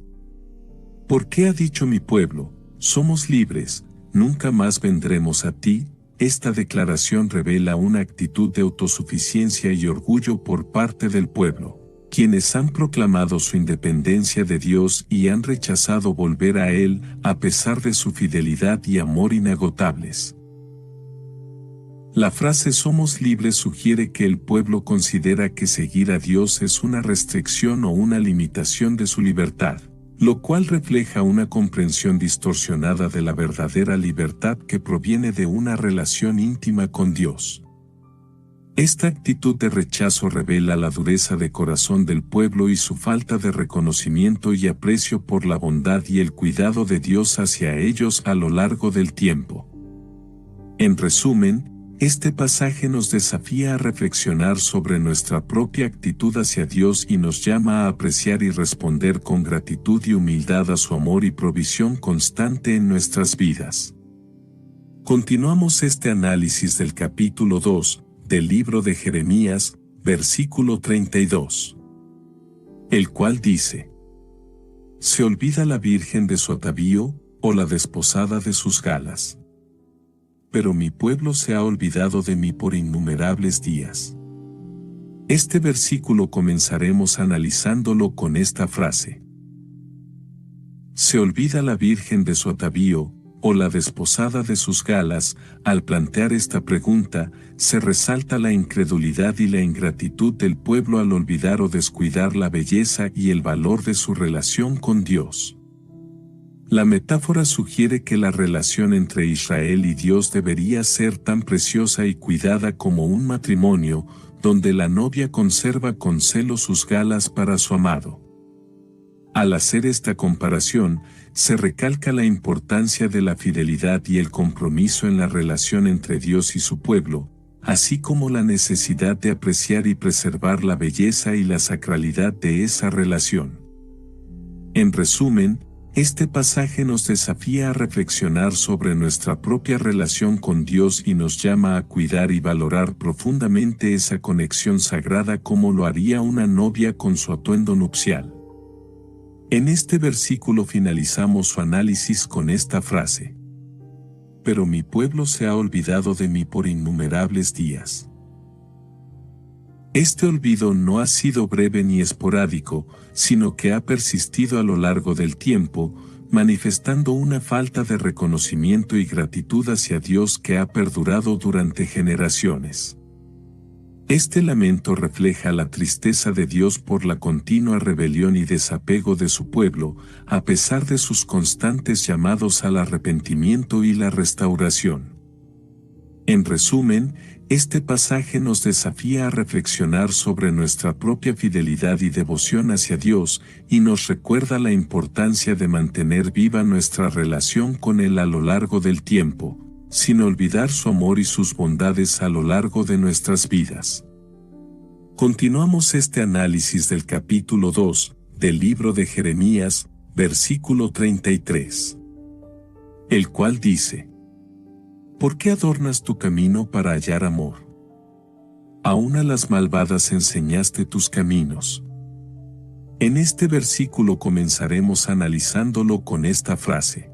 ¿por qué ha dicho mi pueblo, somos libres, nunca más vendremos a ti? Esta declaración revela una actitud de autosuficiencia y orgullo por parte del pueblo, quienes han proclamado su independencia de Dios y han rechazado volver a Él a pesar de su fidelidad y amor inagotables. La frase «somos libres» sugiere que el pueblo considera que seguir a Dios es una restricción o una limitación de su libertad, lo cual refleja una comprensión distorsionada de la verdadera libertad que proviene de una relación íntima con Dios. Esta actitud de rechazo revela la dureza de corazón del pueblo y su falta de reconocimiento y aprecio por la bondad y el cuidado de Dios hacia ellos a lo largo del tiempo. En resumen, este pasaje nos desafía a reflexionar sobre nuestra propia actitud hacia Dios y nos llama a apreciar y responder con gratitud y humildad a su amor y provisión constante en nuestras vidas. Continuamos este análisis del capítulo 2, del libro de Jeremías, versículo 32. El cual dice: ¿se olvida la virgen de su atavío, o la desposada de sus galas? Pero mi pueblo se ha olvidado de mí por innumerables días. Este versículo comenzaremos analizándolo con esta frase: ¿se olvida la virgen de su atavío, o la desposada de sus galas? Al plantear esta pregunta, se resalta la incredulidad y la ingratitud del pueblo al olvidar o descuidar la belleza y el valor de su relación con Dios. La metáfora sugiere que la relación entre Israel y Dios debería ser tan preciosa y cuidada como un matrimonio, donde la novia conserva con celo sus galas para su amado. Al hacer esta comparación, se recalca la importancia de la fidelidad y el compromiso en la relación entre Dios y su pueblo, así como la necesidad de apreciar y preservar la belleza y la sacralidad de esa relación. En resumen, este pasaje nos desafía a reflexionar sobre nuestra propia relación con Dios y nos llama a cuidar y valorar profundamente esa conexión sagrada como lo haría una novia con su atuendo nupcial. En este versículo finalizamos su análisis con esta frase: pero mi pueblo se ha olvidado de mí por innumerables días. Este olvido no ha sido breve ni esporádico, sino que ha persistido a lo largo del tiempo, manifestando una falta de reconocimiento y gratitud hacia Dios que ha perdurado durante generaciones. Este lamento refleja la tristeza de Dios por la continua rebelión y desapego de su pueblo, a pesar de sus constantes llamados al arrepentimiento y la restauración. En resumen, este pasaje nos desafía a reflexionar sobre nuestra propia fidelidad y devoción hacia Dios, y nos recuerda la importancia de mantener viva nuestra relación con Él a lo largo del tiempo, sin olvidar su amor y sus bondades a lo largo de nuestras vidas. Continuamos este análisis del capítulo 2 del libro de Jeremías, versículo 33, el cual dice: ¿Por qué adornas tu camino para hallar amor? Aún a las malvadas enseñaste tus caminos. En este versículo comenzaremos analizándolo con esta frase.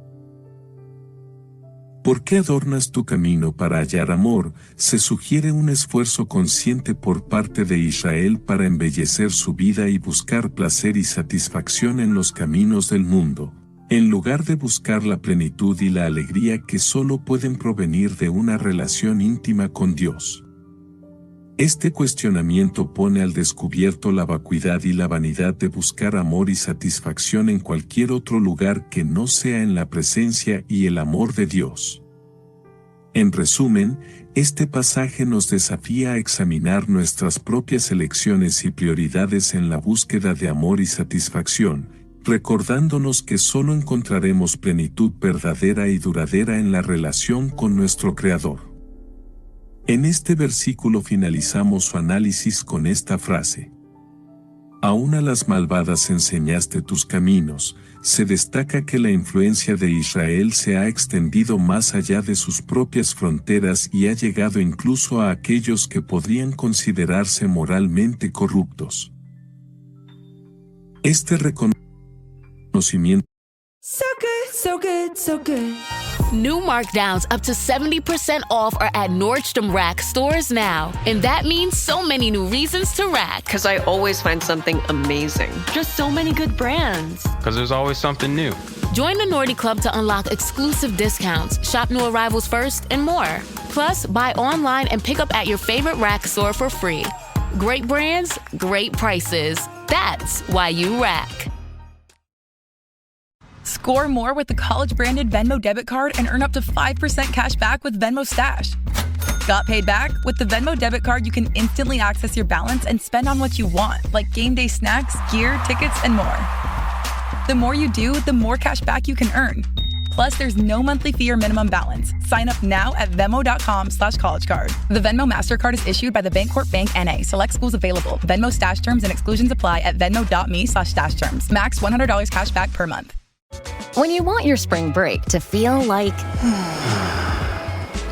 ¿Por qué adornas tu camino para hallar amor? Se sugiere un esfuerzo consciente por parte de Israel para embellecer su vida y buscar placer y satisfacción en los caminos del mundo, en lugar de buscar la plenitud y la alegría que solo pueden provenir de una relación íntima con Dios. Este cuestionamiento pone al descubierto la vacuidad y la vanidad de buscar amor y satisfacción en cualquier otro lugar que no sea en la presencia y el amor de Dios. En resumen, este pasaje nos desafía a examinar nuestras propias elecciones y prioridades en la búsqueda de amor y satisfacción, recordándonos que solo encontraremos plenitud verdadera y duradera en la relación con nuestro Creador. En este versículo finalizamos su análisis con esta frase. Aún a las malvadas enseñaste tus caminos. Se destaca que la influencia de Israel se ha extendido más allá de sus propias fronteras y ha llegado incluso a aquellos que podrían considerarse moralmente corruptos. Este reconocimiento So good, so good, so good. New markdowns up to 70% off are at Nordstrom Rack stores now. And that means so many new reasons to rack. Because I always find something amazing. Just so many good brands. Because there's always something new. Join the Nordy Club to unlock exclusive discounts, shop new arrivals first, and more. Plus, buy online and pick up at your favorite Rack store for free. Great brands, great prices. That's why you rack. Score more with the college-branded Venmo debit card and earn up to 5% cash back with Venmo Stash. Got paid back? With the Venmo debit card, you can instantly access your balance and spend on what you want, like game day snacks, gear, tickets, and more. The more you do, the more cash back you can earn. Plus, there's no monthly fee or minimum balance. Sign up now at Venmo.com/collegecard. The Venmo MasterCard is issued by the Bancorp Bank N.A. Select schools available. Venmo Stash terms and exclusions apply at venmo.me/stash terms. Max $100 cash back per month. When you want your spring break to feel like...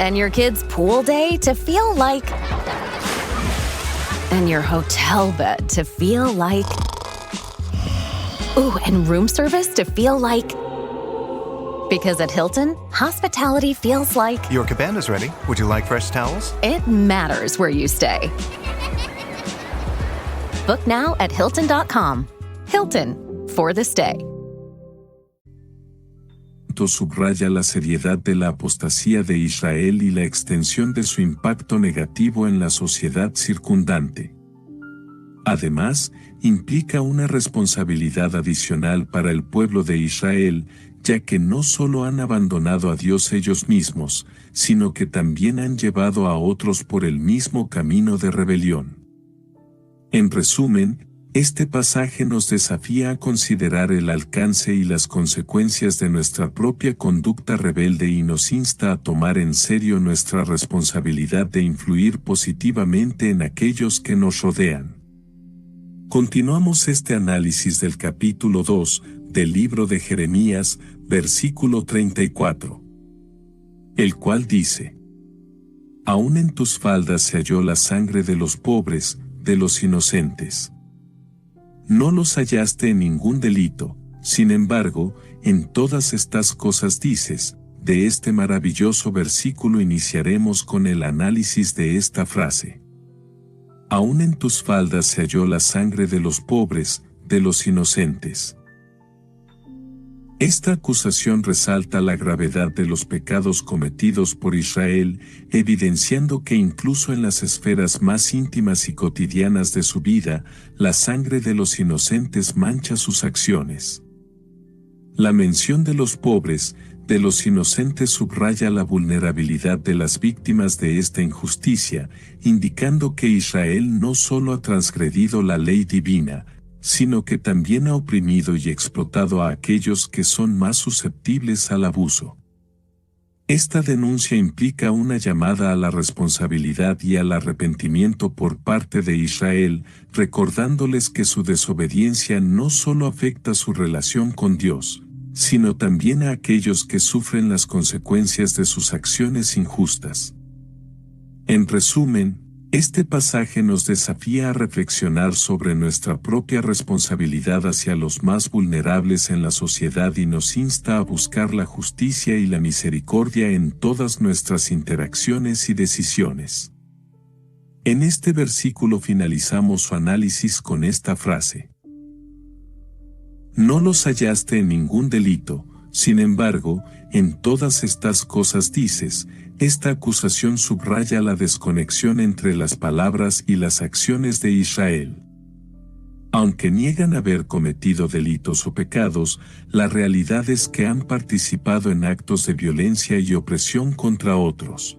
and your kids' pool day to feel like... and your hotel bed to feel like... ooh, and room service to feel like... because at Hilton, hospitality feels like... Your cabana's ready. Would you like fresh towels? It matters where you stay. Book now at Hilton.com. Hilton, for the stay. Subraya la seriedad de la apostasía de Israel y la extensión de su impacto negativo en la sociedad circundante. Además, implica una responsabilidad adicional para el pueblo de Israel, ya que no solo han abandonado a Dios ellos mismos, sino que también han llevado a otros por el mismo camino de rebelión. En resumen, este pasaje nos desafía a considerar el alcance y las consecuencias de nuestra propia conducta rebelde y nos insta a tomar en serio nuestra responsabilidad de influir positivamente en aquellos que nos rodean. Continuamos este análisis del capítulo 2 del libro de Jeremías, versículo 34, el cual dice: Aún en tus faldas se halló la sangre de los pobres, de los inocentes. No los hallaste en ningún delito, sin embargo, en todas estas cosas dices. De este maravilloso versículo iniciaremos con el análisis de esta frase. Aún en tus faldas se halló la sangre de los pobres, de los inocentes. Esta acusación resalta la gravedad de los pecados cometidos por Israel, evidenciando que incluso en las esferas más íntimas y cotidianas de su vida, la sangre de los inocentes mancha sus acciones. La mención de los pobres, de los inocentes subraya la vulnerabilidad de las víctimas de esta injusticia, indicando que Israel no solo ha transgredido la ley divina, sino que también ha oprimido y explotado a aquellos que son más susceptibles al abuso. Esta denuncia implica una llamada a la responsabilidad y al arrepentimiento por parte de Israel, recordándoles que su desobediencia no solo afecta su relación con Dios, sino también a aquellos que sufren las consecuencias de sus acciones injustas. En resumen, este pasaje nos desafía a reflexionar sobre nuestra propia responsabilidad hacia los más vulnerables en la sociedad y nos insta a buscar la justicia y la misericordia en todas nuestras interacciones y decisiones. En este versículo finalizamos su análisis con esta frase: no los hallaste en ningún delito, sin embargo, en todas estas cosas dices. Esta acusación subraya la desconexión entre las palabras y las acciones de Israel. Aunque niegan haber cometido delitos o pecados, la realidad es que han participado en actos de violencia y opresión contra otros.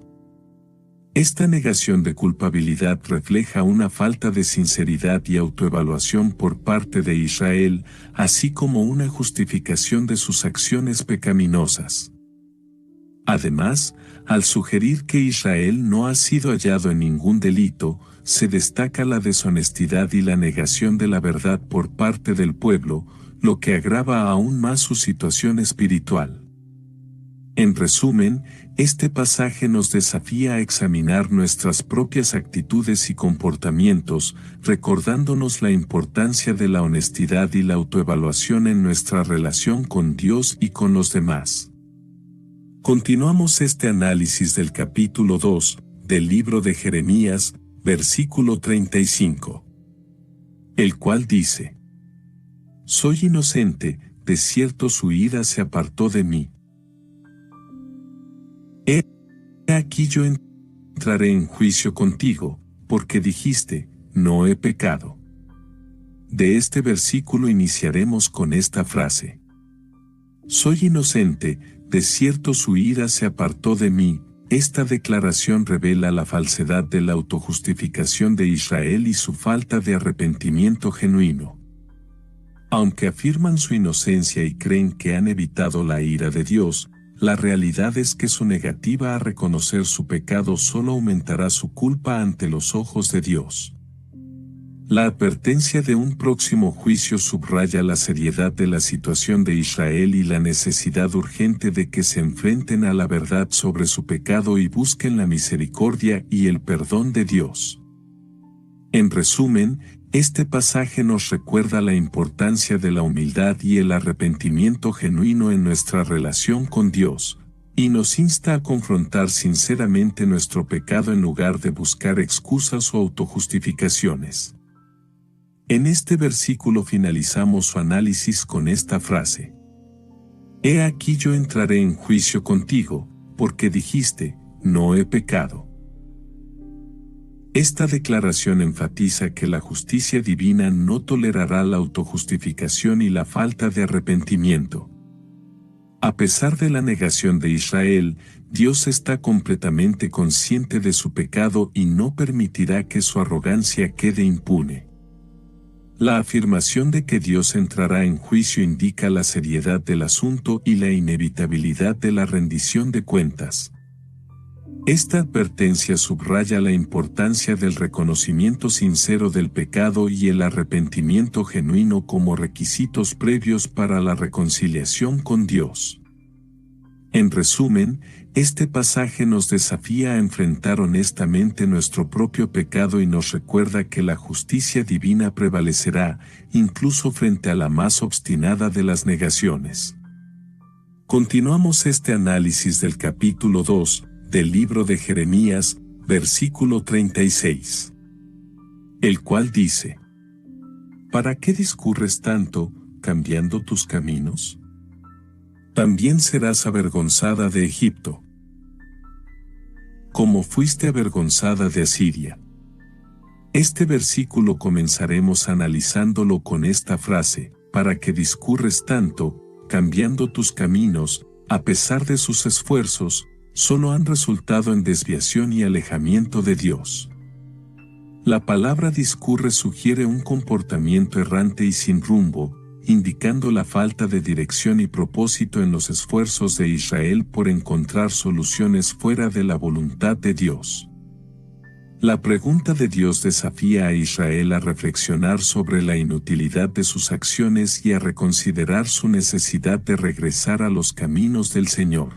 Esta negación de culpabilidad refleja una falta de sinceridad y autoevaluación por parte de Israel, así como una justificación de sus acciones pecaminosas. Además, al sugerir que Israel no ha sido hallado en ningún delito, se destaca la deshonestidad y la negación de la verdad por parte del pueblo, lo que agrava aún más su situación espiritual. En resumen, este pasaje nos desafía a examinar nuestras propias actitudes y comportamientos, recordándonos la importancia de la honestidad y la autoevaluación en nuestra relación con Dios y con los demás. Continuamos este análisis del capítulo 2, del libro de Jeremías, versículo 35. El cual dice: soy inocente, de cierto su ira se apartó de mí. He aquí yo entraré en juicio contigo, porque dijiste, no he pecado. De este versículo iniciaremos con esta frase: soy inocente, de cierto su ira se apartó de mí. Esta declaración revela la falsedad de la autojustificación de Israel y su falta de arrepentimiento genuino. Aunque afirman su inocencia y creen que han evitado la ira de Dios, la realidad es que su negativa a reconocer su pecado solo aumentará su culpa ante los ojos de Dios. La advertencia de un próximo juicio subraya la seriedad de la situación de Israel y la necesidad urgente de que se enfrenten a la verdad sobre su pecado y busquen la misericordia y el perdón de Dios. En resumen, este pasaje nos recuerda la importancia de la humildad y el arrepentimiento genuino en nuestra relación con Dios, y nos insta a confrontar sinceramente nuestro pecado en lugar de buscar excusas o autojustificaciones. En este versículo finalizamos su análisis con esta frase: he aquí yo entraré en juicio contigo, porque dijiste, no he pecado. Esta declaración enfatiza que la justicia divina no tolerará la autojustificación y la falta de arrepentimiento. A pesar de la negación de Israel, Dios está completamente consciente de su pecado y no permitirá que su arrogancia quede impune. La afirmación de que Dios entrará en juicio indica la seriedad del asunto y la inevitabilidad de la rendición de cuentas. Esta advertencia subraya la importancia del reconocimiento sincero del pecado y el arrepentimiento genuino como requisitos previos para la reconciliación con Dios. En resumen, este pasaje nos desafía a enfrentar honestamente nuestro propio pecado y nos recuerda que la justicia divina prevalecerá, incluso frente a la más obstinada de las negaciones. Continuamos este análisis del capítulo 2, del libro de Jeremías, versículo 36. El cual dice: ¿para qué discurres tanto, cambiando tus caminos? También serás avergonzada de Egipto, como fuiste avergonzada de Asiria. Este versículo comenzaremos analizándolo con esta frase: para que discurres tanto, cambiando tus caminos, a pesar de sus esfuerzos, solo han resultado en desviación y alejamiento de Dios. La palabra discurre sugiere un comportamiento errante y sin rumbo, indicando la falta de dirección y propósito en los esfuerzos de Israel por encontrar soluciones fuera de la voluntad de Dios. La pregunta de Dios desafía a Israel a reflexionar sobre la inutilidad de sus acciones y a reconsiderar su necesidad de regresar a los caminos del Señor.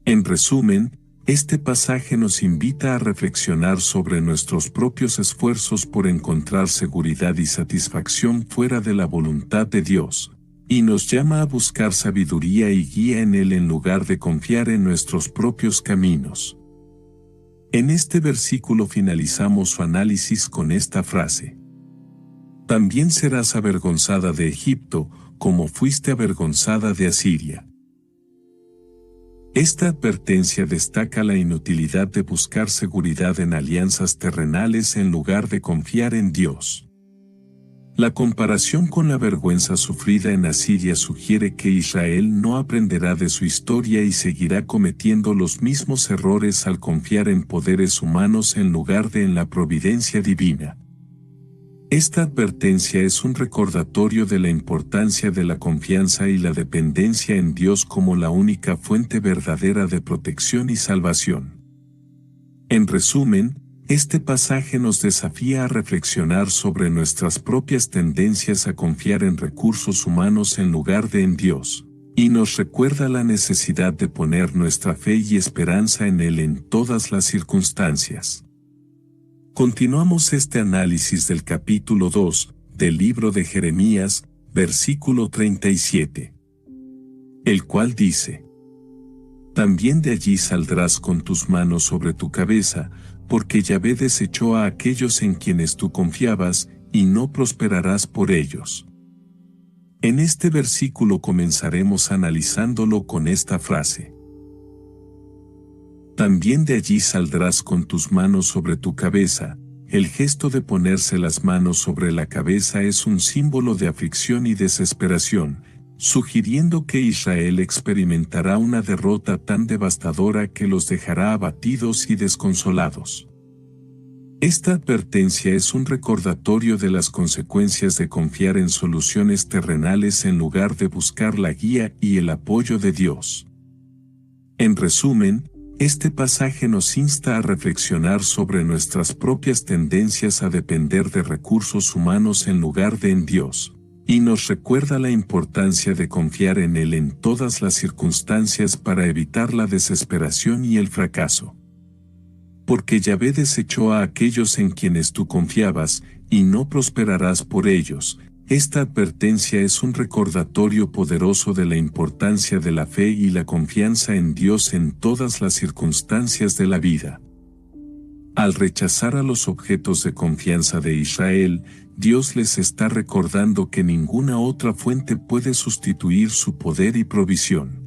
En resumen, este pasaje nos invita a reflexionar sobre nuestros propios esfuerzos por encontrar seguridad y satisfacción fuera de la voluntad de Dios, y nos llama a buscar sabiduría y guía en Él en lugar de confiar en nuestros propios caminos. En este versículo finalizamos su análisis con esta frase: también serás avergonzada de Egipto, como fuiste avergonzada de Asiria. Esta advertencia destaca la inutilidad de buscar seguridad en alianzas terrenales en lugar de confiar en Dios. La comparación con la vergüenza sufrida en Asiria sugiere que Israel no aprenderá de su historia y seguirá cometiendo los mismos errores al confiar en poderes humanos en lugar de en la providencia divina. Esta advertencia es un recordatorio de la importancia de la confianza y la dependencia en Dios como la única fuente verdadera de protección y salvación. En resumen, este pasaje nos desafía a reflexionar sobre nuestras propias tendencias a confiar en recursos humanos en lugar de en Dios, y nos recuerda la necesidad de poner nuestra fe y esperanza en Él en todas las circunstancias. Continuamos este análisis del capítulo 2 del libro de Jeremías, versículo 37, el cual dice: también de allí saldrás con tus manos sobre tu cabeza, porque Yahvé desechó a aquellos en quienes tú confiabas, y no prosperarás por ellos. En este versículo comenzaremos analizándolo con esta frase: también de allí saldrás con tus manos sobre tu cabeza. El gesto de ponerse las manos sobre la cabeza es un símbolo de aflicción y desesperación, sugiriendo que Israel experimentará una derrota tan devastadora que los dejará abatidos y desconsolados. Esta advertencia es un recordatorio de las consecuencias de confiar en soluciones terrenales en lugar de buscar la guía y el apoyo de Dios. En resumen, este pasaje nos insta a reflexionar sobre nuestras propias tendencias a depender de recursos humanos en lugar de en Dios, y nos recuerda la importancia de confiar en Él en todas las circunstancias para evitar la desesperación y el fracaso. Porque Yahvé desechó a aquellos en quienes tú confiabas, y no prosperarás por ellos. Esta advertencia es un recordatorio poderoso de la importancia de la fe y la confianza en Dios en todas las circunstancias de la vida. Al rechazar a los objetos de confianza de Israel, Dios les está recordando que ninguna otra fuente puede sustituir su poder y provisión.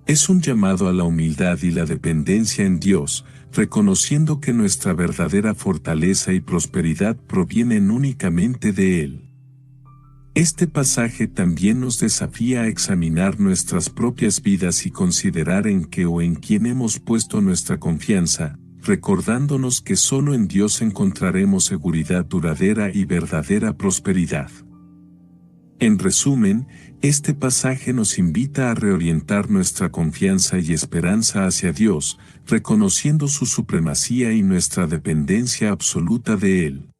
Es un llamado a la humildad y la dependencia en Dios, reconociendo que nuestra verdadera fortaleza y prosperidad provienen únicamente de Él. Este pasaje también nos desafía a examinar nuestras propias vidas y considerar en qué o en quién hemos puesto nuestra confianza, recordándonos que solo en Dios encontraremos seguridad duradera y verdadera prosperidad. En resumen, este pasaje nos invita a reorientar nuestra confianza y esperanza hacia Dios, reconociendo su supremacía y nuestra dependencia absoluta de Él.